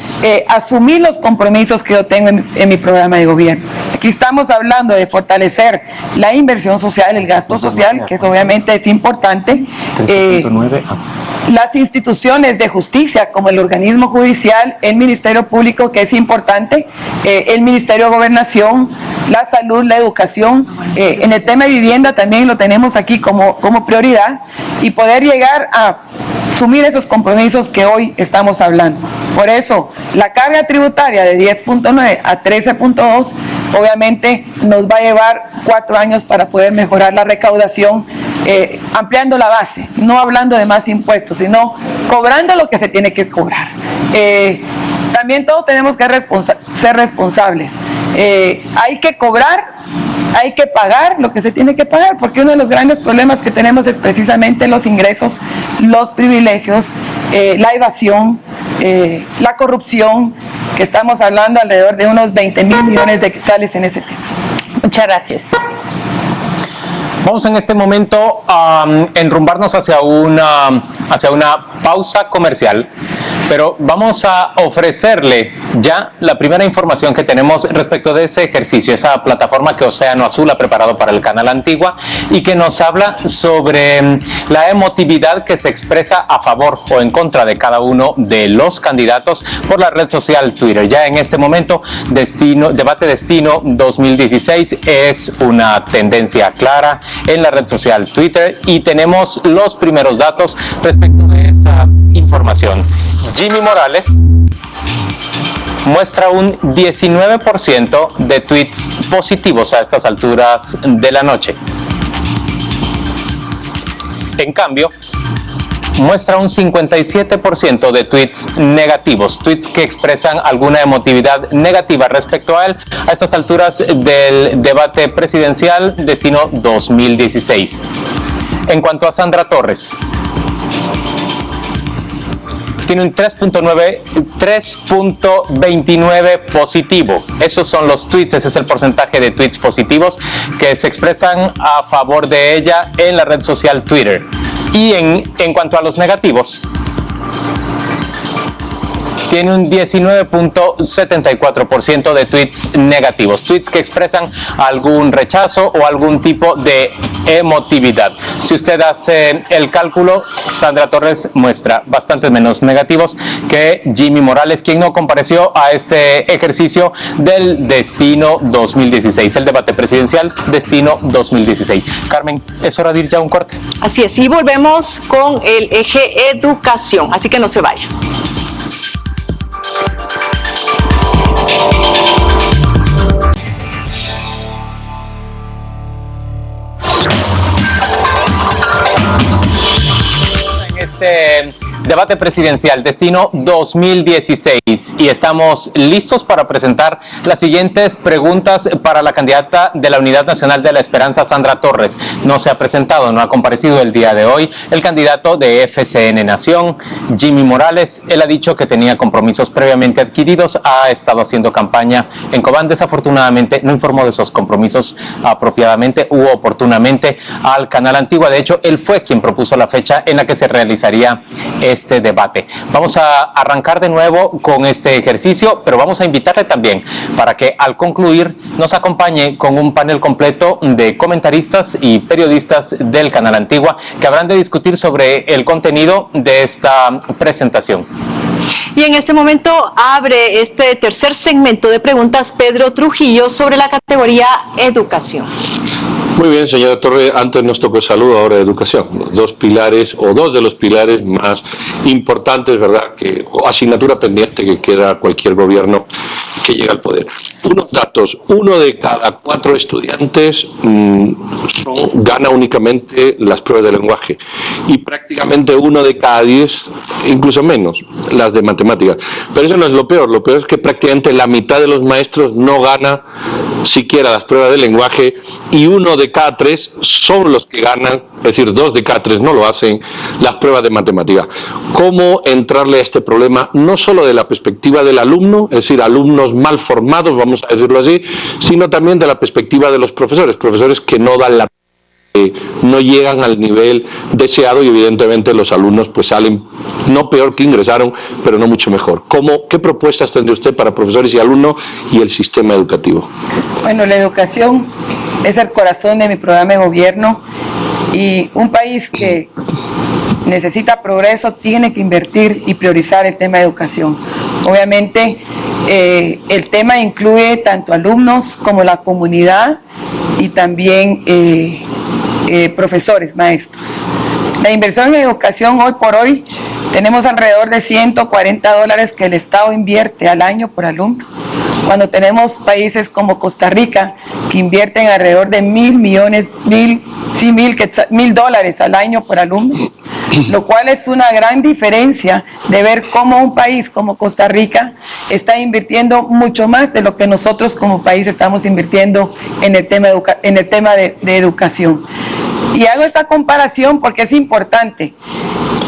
asumir los compromisos que yo tengo en mi programa de gobierno. Aquí estamos hablando de fortalecer la inversión social, el gasto social, que obviamente es importante. Las instituciones de justicia, como el organismo judicial, el Ministerio Público, que es importante, el Ministerio de Gobernación, la salud, la educación. En el tema de vivienda también lo tenemos aquí como prioridad, y poder llegar a asumir esos compromisos que hoy estamos hablando. Por eso, la carga tributaria de 10.9 a 13.2 obviamente nos va a llevar 4 años para poder mejorar la recaudación, ampliando la base, no hablando de más impuestos, sino cobrando lo que se tiene que cobrar. También todos tenemos que ser responsables. Hay que cobrar hay que pagar lo que se tiene que pagar, porque uno de los grandes problemas que tenemos es precisamente los ingresos, los privilegios, la evasión, la corrupción, que estamos hablando alrededor de unos 20.000 millones de quetzales en ese tema. Muchas gracias. Vamos en este momento a enrumbarnos hacia una pausa comercial, pero vamos a ofrecerle ya la primera información que tenemos respecto de ese ejercicio, esa plataforma que Océano Azul ha preparado para el Canal Antigua y que nos habla sobre la emotividad que se expresa a favor o en contra de cada uno de los candidatos por la red social Twitter. Ya en este momento, Debate Destino 2016 es una tendencia clara en la red social Twitter y tenemos los primeros datos respecto de esa información. Jimmy Morales muestra un 19% de tweets positivos a estas alturas de la noche. En cambio, muestra un 57% de tweets negativos, tweets que expresan alguna emotividad negativa respecto a él a estas alturas del debate presidencial Destino 2016. En cuanto a Sandra Torres, tiene un 3.29 positivo. Esos son los tweets, ese es el porcentaje de tweets positivos que se expresan a favor de ella en la red social Twitter. Y en cuanto a los negativos, tiene un 19.74% de tweets negativos, tweets que expresan algún rechazo o algún tipo de emotividad. Si usted hace el cálculo, Sandra Torres muestra bastantes menos negativos que Jimmy Morales, quien no compareció a este ejercicio del Destino 2016, el debate presidencial Destino 2016. Carmen, es hora de ir ya a un corte. Así es, y volvemos con el eje educación, así que no se vaya. Este debate presidencial Destino 2016 y estamos listos para presentar las siguientes preguntas para la candidata de la Unidad Nacional de la Esperanza, Sandra Torres. No se ha presentado, no ha comparecido el día de hoy el candidato de FCN Nación, Jimmy Morales. Él ha dicho que tenía compromisos previamente adquiridos, ha estado haciendo campaña en Cobán. Desafortunadamente no informó de esos compromisos apropiadamente u oportunamente al Canal Antigua. De hecho, él fue quien propuso la fecha en la que se realizaría este debate. Vamos a arrancar de nuevo con este ejercicio, pero vamos a invitarle también para que al concluir nos acompañe con un panel completo de comentaristas y periodistas del Canal Antigua que habrán de discutir sobre el contenido de esta presentación. Y en este momento abre este tercer segmento de preguntas Pedro Trujillo sobre la categoría educación. Muy bien, señora Torre, antes nos tocó salud, ahora educación. Los dos pilares, o dos de los pilares más importantes, ¿verdad?, que o asignatura pendiente que queda cualquier gobierno que llegue al poder. Unos datos: 1 de cada 4 estudiantes gana únicamente las pruebas de lenguaje y prácticamente 1 de cada 10, incluso menos, las de matemáticas. Pero eso no es lo peor es que prácticamente la mitad de los maestros no gana siquiera las pruebas de lenguaje y 1 de cada 3 son los que ganan, es decir, 2 de cada 3 no lo hacen, las pruebas de matemáticas. ¿Cómo entrarle a este problema? No solo de la perspectiva del alumno, es decir, alumnos mal formados, vamos a decirlo así, sino también de la perspectiva de los profesores que no dan la no llegan al nivel deseado y evidentemente los alumnos pues salen no peor que ingresaron, pero no mucho mejor. ¿Qué propuestas tendría usted para profesores y alumnos y el sistema educativo? Bueno, la educación es el corazón de mi programa de gobierno y un país que necesita progreso tiene que invertir y priorizar el tema de educación. Obviamente el tema incluye tanto alumnos como la comunidad y también profesores, maestros. La inversión en educación hoy por hoy Tenemos alrededor de $140 que el Estado invierte al año por alumno, cuando tenemos países como Costa Rica que invierten alrededor de $1.000 al año por alumno, lo cual es una gran diferencia de ver cómo un país como Costa Rica está invirtiendo mucho más de lo que nosotros como país estamos invirtiendo en el tema de educación. Y hago esta comparación porque es importante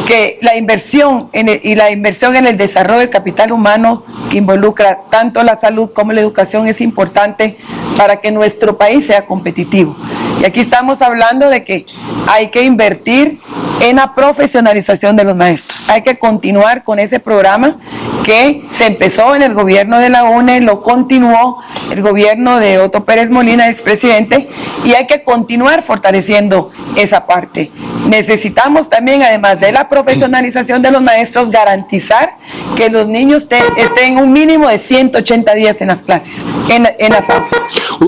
que la inversión en el desarrollo del capital humano, que involucra tanto la salud como la educación, es importante para que nuestro país sea competitivo. Y aquí estamos hablando de que hay que invertir en la profesionalización de los maestros. Hay que continuar con ese programa que se empezó en el gobierno de la UNE, lo continuó el gobierno de Otto Pérez Molina, expresidente, y hay que continuar fortaleciendo esa parte. Necesitamos también, además de la profesionalización de los maestros, garantizar que los niños estén un mínimo de 180 días en las clases, en las aulas.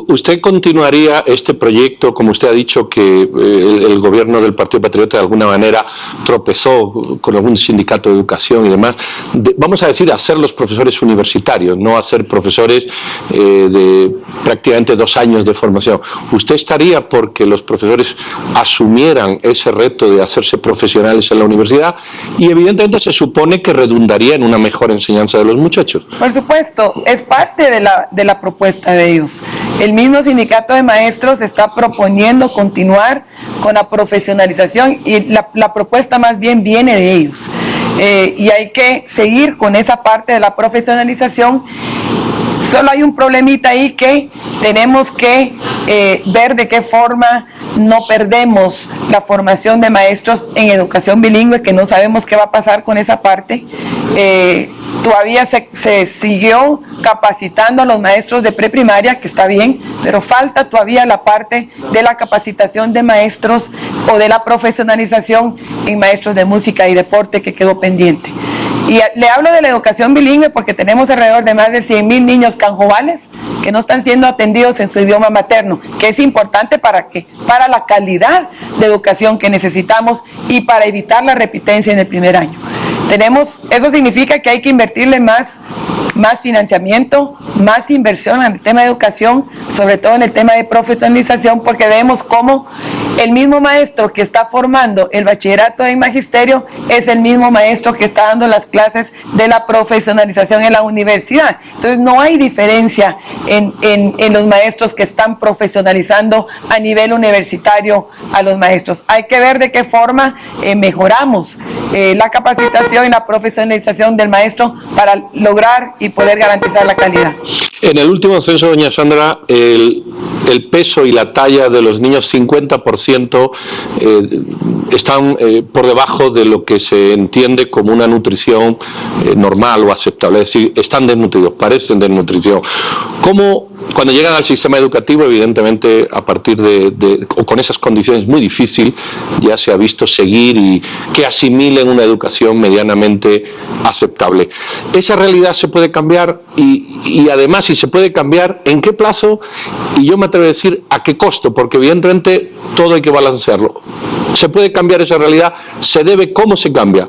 ¿Usted continuaría este proyecto, como usted ha dicho, que el gobierno del Partido Patriota de alguna manera tropezó con algún sindicato de educación y demás? Vamos a decir, hacer los profesores universitarios, no hacer profesores de prácticamente 2 años de formación. ¿Usted estaría porque los profesores asumieran ese reto de hacerse profesionales en la universidad? Y evidentemente se supone que redundaría en una mejor enseñanza de los muchachos. Por supuesto, es parte de la propuesta de ellos. El mismo sindicato de maestros está proponiendo continuar con la profesionalización y la propuesta más bien viene de ellos. Y hay que seguir con esa parte de la profesionalización. Solo hay un problemita ahí que tenemos que ver de qué forma no perdemos la formación de maestros en educación bilingüe, que no sabemos qué va a pasar con esa parte. Todavía se siguió capacitando a los maestros de preprimaria, que está bien, pero falta todavía la parte de la capacitación de maestros o de la profesionalización en maestros de música y deporte, que quedó pendiente. Y le hablo de la educación bilingüe porque tenemos alrededor de más de 100,000 niños canjobales que no están siendo atendidos en su idioma materno, que es importante para la calidad de educación que necesitamos y para evitar la repitencia en el primer año. Eso significa que hay que invertirle más financiamiento, más inversión en el tema de educación, sobre todo en el tema de profesionalización, porque vemos cómo el mismo maestro que está formando el bachillerato en magisterio es el mismo maestro que está dando las clases de la profesionalización en la universidad. Entonces no hay diferencia en los maestros que están profesionalizando a nivel universitario a los maestros. Hay que ver de qué forma mejoramos la capacitación y la profesionalización del maestro para lograr y poder garantizar la calidad. En el último censo, doña Sandra, el peso y la talla de los niños 50% están por debajo de lo que se entiende como una nutrición normal o aceptable, es decir, están desnutridos, parecen desnutrición. ¿Cómo, cuando llegan al sistema educativo, evidentemente a partir o con esas condiciones es muy difícil, ya se ha visto seguir y que asimilen una educación medianamente aceptable? Esa realidad se puede cambiar y además, si se puede cambiar, ¿en qué plazo? Y yo me atrevo a decir, ¿a qué costo? Porque evidentemente todo hay que balancearlo. ¿Se puede cambiar esa realidad? ¿Se debe? ¿Cómo se cambia?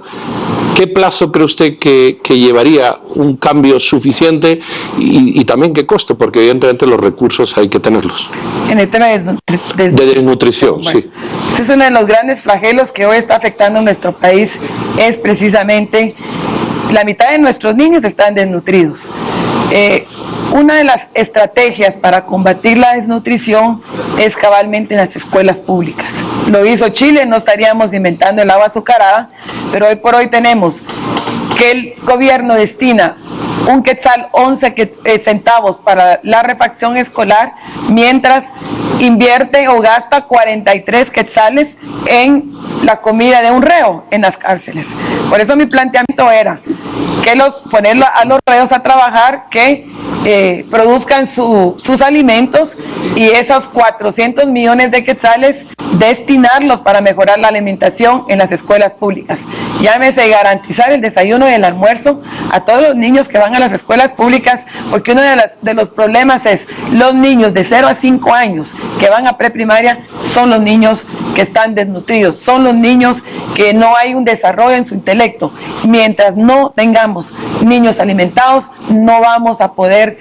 ¿Qué plazo cree usted que llevaría un cambio suficiente y también qué costo? Porque evidentemente los recursos hay que tenerlos. En el tema de desnutrición, bueno, sí. Ese es uno de los grandes flagelos que hoy está afectando a nuestro país, es precisamente la mitad de nuestros niños están desnutridos. Una de las estrategias para combatir la desnutrición es cabalmente en las escuelas públicas. Lo hizo Chile, no estaríamos inventando el agua azucarada, pero hoy por hoy tenemos que el gobierno destina un quetzal 11 centavos para la refacción escolar, mientras invierte o gasta 43 quetzales en la comida de un reo en las cárceles. Por eso mi planteamiento era que poner a los reos a trabajar, que produzcan sus alimentos y esos 400 millones de quetzales destinarlos para mejorar la alimentación en las escuelas públicas. Llámese garantizar el desayuno y el almuerzo a todos los niños que van a las escuelas públicas, porque uno de los problemas es los niños de 0 a 5 años que van a preprimaria son los niños que están desnutridos, son los niños que no hay un desarrollo en su intelecto. Mientras no tengamos niños alimentados, no vamos a poder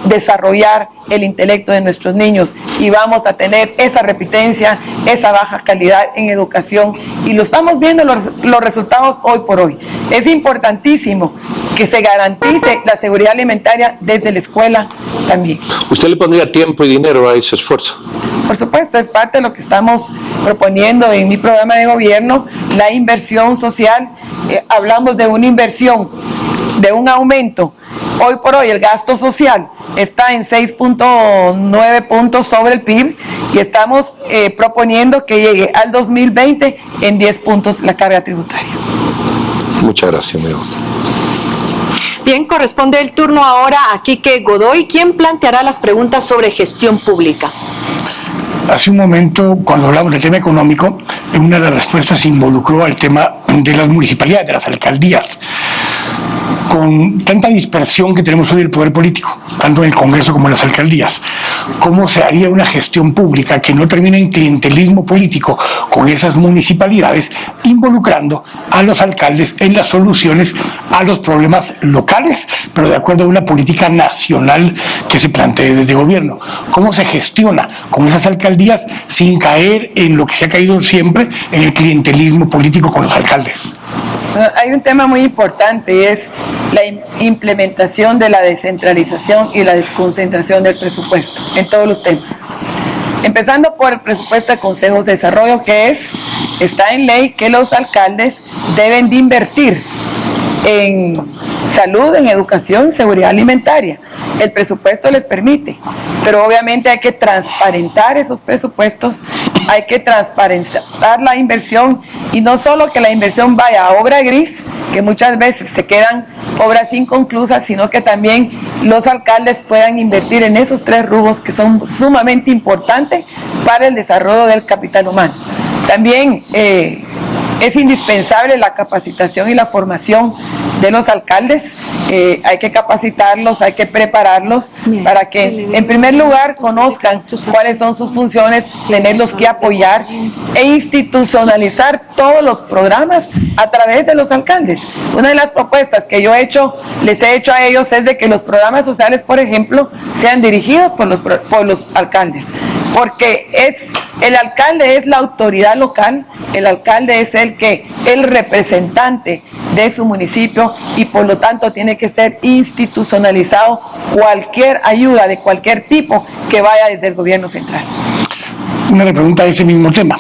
desarrollar el intelecto de nuestros niños y vamos a tener esa repitencia, esa baja calidad en educación, y lo estamos viendo los resultados hoy por hoy. Es importantísimo que se garantice la seguridad alimentaria desde la escuela también. ¿Usted le pondría tiempo y dinero a ese esfuerzo? Por supuesto, es parte de lo que estamos proponiendo en mi programa de gobierno, la inversión social. Hablamos de una inversión, de un aumento. Hoy por hoy el gasto social está en 6.9 puntos sobre el PIB y estamos proponiendo que llegue al 2020 en 10 puntos la carga tributaria. Muchas gracias, amigo. Bien, corresponde el turno ahora a Quique Godoy, quien planteará las preguntas sobre gestión pública. Hace un momento, cuando hablamos del tema económico, en una de las respuestas se involucró al tema de las municipalidades, de las alcaldías. Con tanta dispersión que tenemos hoy del poder político, tanto en el Congreso como en las alcaldías, ¿cómo se haría una gestión pública que no termine en clientelismo político con esas municipalidades, involucrando a los alcaldes en las soluciones a los problemas locales, pero de acuerdo a una política nacional que se plantee desde el gobierno? ¿Cómo se gestiona con esas alcaldías sin caer en lo que se ha caído siempre, en el clientelismo político con los alcaldes? Hay un tema muy importante y es la implementación de la descentralización y la desconcentración del presupuesto en todos los temas. Empezando por el presupuesto de consejos de desarrollo, que está en ley que los alcaldes deben de invertir en salud, en educación, seguridad alimentaria. El presupuesto les permite, pero obviamente hay que transparentar esos presupuestos, hay que transparentar la inversión, y no solo que la inversión vaya a obra gris, que muchas veces se quedan obras inconclusas, sino que también los alcaldes puedan invertir en esos 3 rubros que son sumamente importantes para el desarrollo del capital humano. También es indispensable la capacitación y la formación de los alcaldes. Hay que capacitarlos, hay que prepararlos para que en primer lugar conozcan cuáles son sus funciones, tenerlos que apoyar e institucionalizar todos los programas a través de los alcaldes. Una de las propuestas que yo les he hecho a ellos es de que los programas sociales, por ejemplo, sean dirigidos por los alcaldes, porque el alcalde es la autoridad local, el alcalde es el representante de su municipio, y por lo tanto tiene que ser institucionalizado cualquier ayuda de cualquier tipo que vaya desde el gobierno central. Una pregunta de ese mismo tema.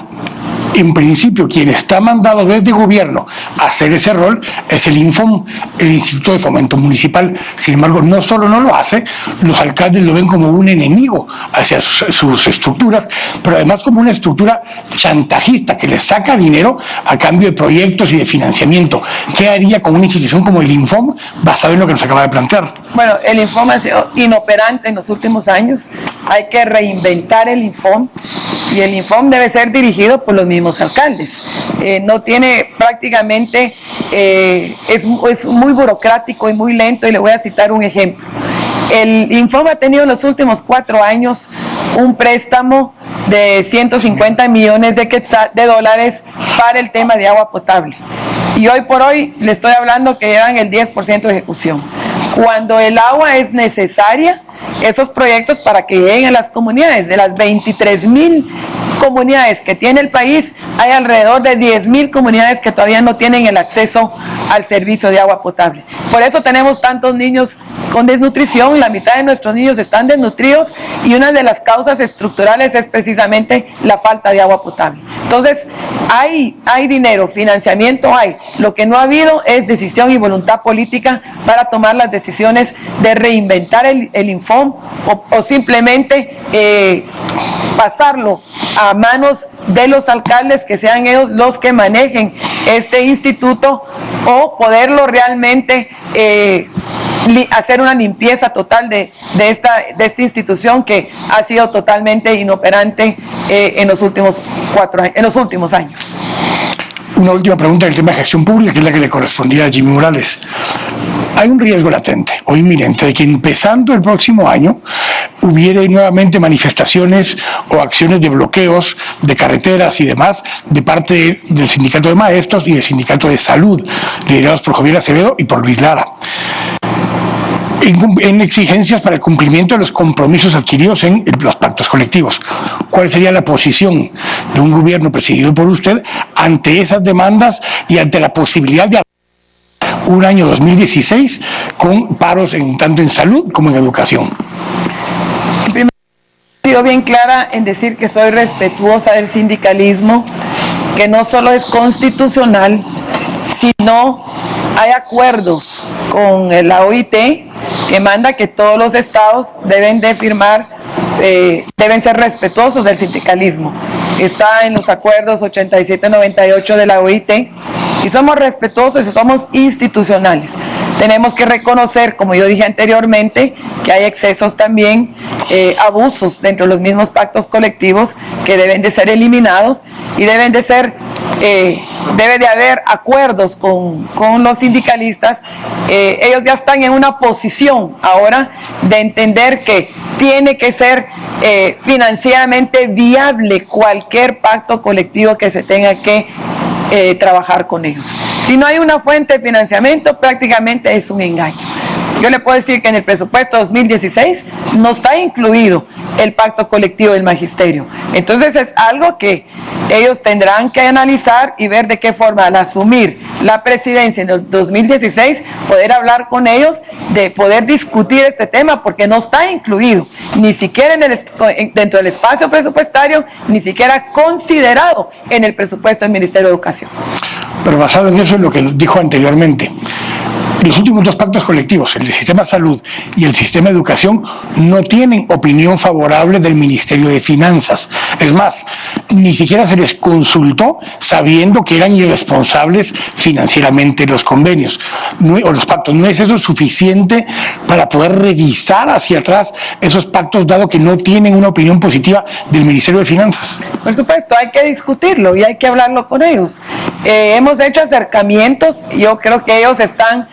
En principio, quien está mandado desde gobierno a hacer ese rol es el INFOM, el Instituto de Fomento Municipal. Sin embargo, no solo no lo hace, los alcaldes lo ven como un enemigo hacia sus estructuras, pero además como una estructura chantajista que les saca dinero a cambio de proyectos y de financiamiento. ¿Qué haría con una institución como el INFOM basado en lo que nos acaba de plantear? Bueno, el INFOM ha sido inoperante en los últimos años. Hay que reinventar el INFOM, y el INFOM debe ser dirigido por los mismos alcaldes. No tiene prácticamente, es muy burocrático y muy lento, y le voy a citar un ejemplo. El INFOM ha tenido en los últimos 4 años un préstamo de 150 millones de dólares para el tema de agua potable, y hoy por hoy le estoy hablando que llevan el 10% de ejecución, cuando el agua es necesaria. Esos proyectos para que lleguen a las comunidades, de las 23,000 comunidades que tiene el país, hay alrededor de 10,000 comunidades que todavía no tienen el acceso al servicio de agua potable. Por eso tenemos tantos niños con desnutrición, la mitad de nuestros niños están desnutridos, y una de las causas estructurales es precisamente la falta de agua potable. Entonces, hay dinero, financiamiento hay, lo que no ha habido es decisión y voluntad política para tomar las decisiones de reinventar el INFOM o simplemente pasarlo a manos de los alcaldes, que sean ellos los que manejen este instituto, o poderlo realmente hacer una limpieza total de esta institución que ha sido totalmente inoperante en los últimos años. Una última pregunta del tema de gestión pública, que es la que le correspondía a Jimmy Morales. Hay un riesgo latente o inminente de que empezando el próximo año hubiera nuevamente manifestaciones o acciones de bloqueos de carreteras y demás de parte del Sindicato de Maestros y del Sindicato de Salud, liderados por Javier Acevedo y por Luis Lara, en exigencias para el cumplimiento de los compromisos adquiridos en los pactos colectivos. ¿Cuál sería la posición de un gobierno presidido por usted ante esas demandas y ante la posibilidad de un año 2016 con paros tanto en salud como en educación? En primer lugar, he sido bien clara en decir que soy respetuosa del sindicalismo, que no solo es constitucional, sino hay acuerdos con la OIT que manda que todos los estados deben de firmar, deben ser respetuosos del sindicalismo. Está en los acuerdos 87-98 de la OIT y somos respetuosos y somos institucionales. Tenemos que reconocer, como yo dije anteriormente, que hay excesos también, abusos dentro de los mismos pactos colectivos que deben de ser eliminados y debe de haber acuerdos con los sindicalistas. Ellos ya están en una posición ahora de entender que tiene que ser financieramente viable cualquier pacto colectivo que se tenga que trabajar con ellos. Si no hay una fuente de financiamiento, prácticamente es un engaño. Yo le puedo decir que en el presupuesto 2016 no está incluido el pacto colectivo del magisterio. Entonces es algo que ellos tendrán que analizar y ver de qué forma, al asumir la presidencia en el 2016, poder hablar con ellos, de poder discutir este tema, porque no está incluido, ni siquiera dentro del espacio presupuestario, ni siquiera considerado en el presupuesto del Ministerio de Educación. Pero basado en eso es lo que dijo anteriormente. Los últimos dos pactos colectivos, el del sistema de salud y el sistema de educación, no tienen opinión favorable del Ministerio de Finanzas. Es más, ni siquiera se les consultó sabiendo que eran irresponsables financieramente los convenios o los pactos. No es eso suficiente para poder revisar hacia atrás esos pactos, dado que no tienen una opinión positiva del Ministerio de Finanzas. Por supuesto, hay que discutirlo y hay que hablarlo con ellos. Hemos hecho acercamientos, yo creo que ellos están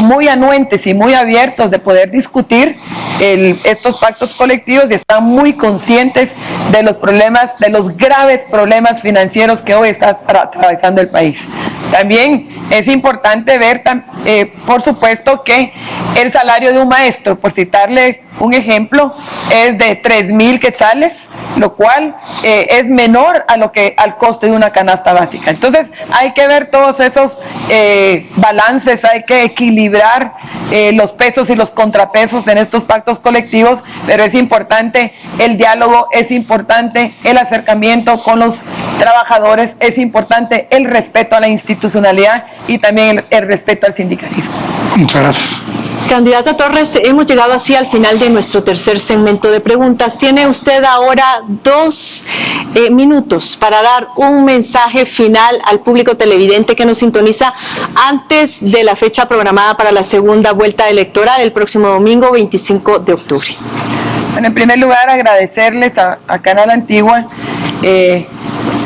muy anuentes y muy abiertos de poder discutir estos pactos colectivos y están muy conscientes de los problemas, de los graves problemas financieros que hoy está atravesando el país. También es importante ver, por supuesto, que el salario de un maestro, por citarle un ejemplo, es de 3,000 quetzales, lo cual es menor al coste de una canasta básica. Entonces hay que ver todos esos balances, hay que equilibrar los pesos y los contrapesos en estos pactos colectivos, pero es importante el diálogo, es importante el acercamiento con los trabajadores, es importante el respeto a la institucionalidad y también el respeto al sindicalismo. Muchas gracias. Candidato Torres, hemos llegado así al final de nuestro tercer segmento de preguntas. Tiene usted ahora 2 minutos para dar un mensaje final al público televidente que nos sintoniza antes de la fecha programada para la segunda vuelta electoral el próximo domingo 25 de octubre. Bueno, en primer lugar agradecerles a Canal Antigua,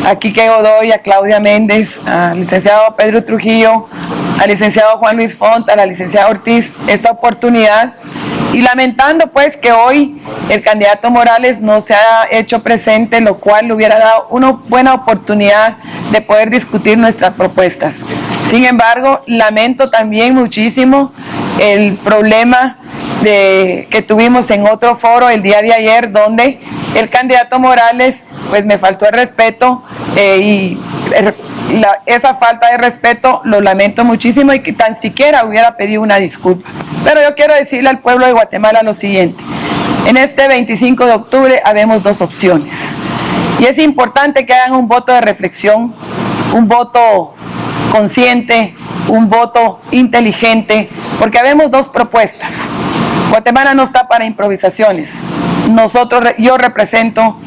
a Quique Godoy, a Claudia Méndez, al licenciado Pedro Trujillo, al licenciado Juan Luis Font, a la licenciada Ortiz, esta oportunidad, y lamentando pues que hoy el candidato Morales no se ha hecho presente, lo cual le hubiera dado una buena oportunidad de poder discutir nuestras propuestas. Sin embargo, lamento también muchísimo el problema que tuvimos en otro foro el día de ayer, donde el candidato Morales pues me faltó el respeto y esa falta de respeto lo lamento muchísimo, y que tan siquiera hubiera pedido una disculpa. Pero yo quiero decirle al pueblo de Guatemala lo siguiente: en este 25 de octubre habemos 2 opciones y es importante que hagan un voto de reflexión, un voto consciente, un voto inteligente, porque habemos 2 propuestas. Guatemala no está para improvisaciones. Yo represento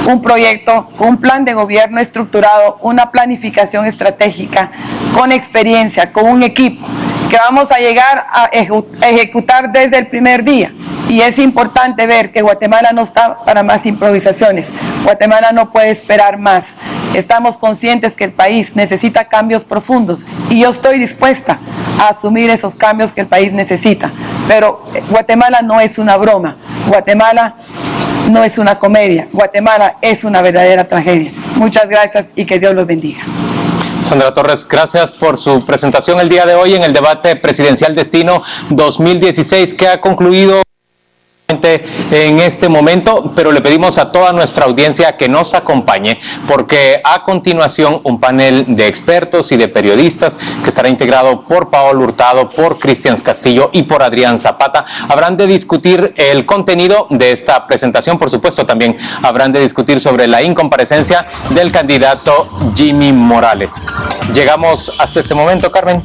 un proyecto, un plan de gobierno estructurado, una planificación estratégica, con experiencia, con un equipo, que vamos a llegar a ejecutar desde el primer día. Y es importante ver que Guatemala no está para más improvisaciones. Guatemala no puede esperar más. Estamos conscientes que el país necesita cambios profundos y yo estoy dispuesta a asumir esos cambios que el país necesita. Pero Guatemala no es una broma, Guatemala no es una comedia, Guatemala es una verdadera tragedia. Muchas gracias y que Dios los bendiga. Sandra Torres, gracias por su presentación el día de hoy en el debate presidencial Destino 2016 que ha concluido en este momento, pero le pedimos a toda nuestra audiencia que nos acompañe porque a continuación un panel de expertos y de periodistas que estará integrado por Paolo Hurtado, por Cristian Castillo y por Adrián Zapata habrán de discutir el contenido de esta presentación. Por supuesto también habrán de discutir sobre la incomparecencia del candidato Jimmy Morales. Llegamos hasta este momento, Carmen.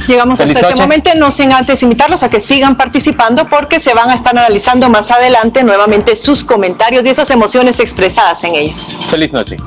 Llegamos hasta este momento, no sin antes invitarlos a que sigan participando porque se van a estar analizando más adelante nuevamente sus comentarios y esas emociones expresadas en ellos. Feliz noche.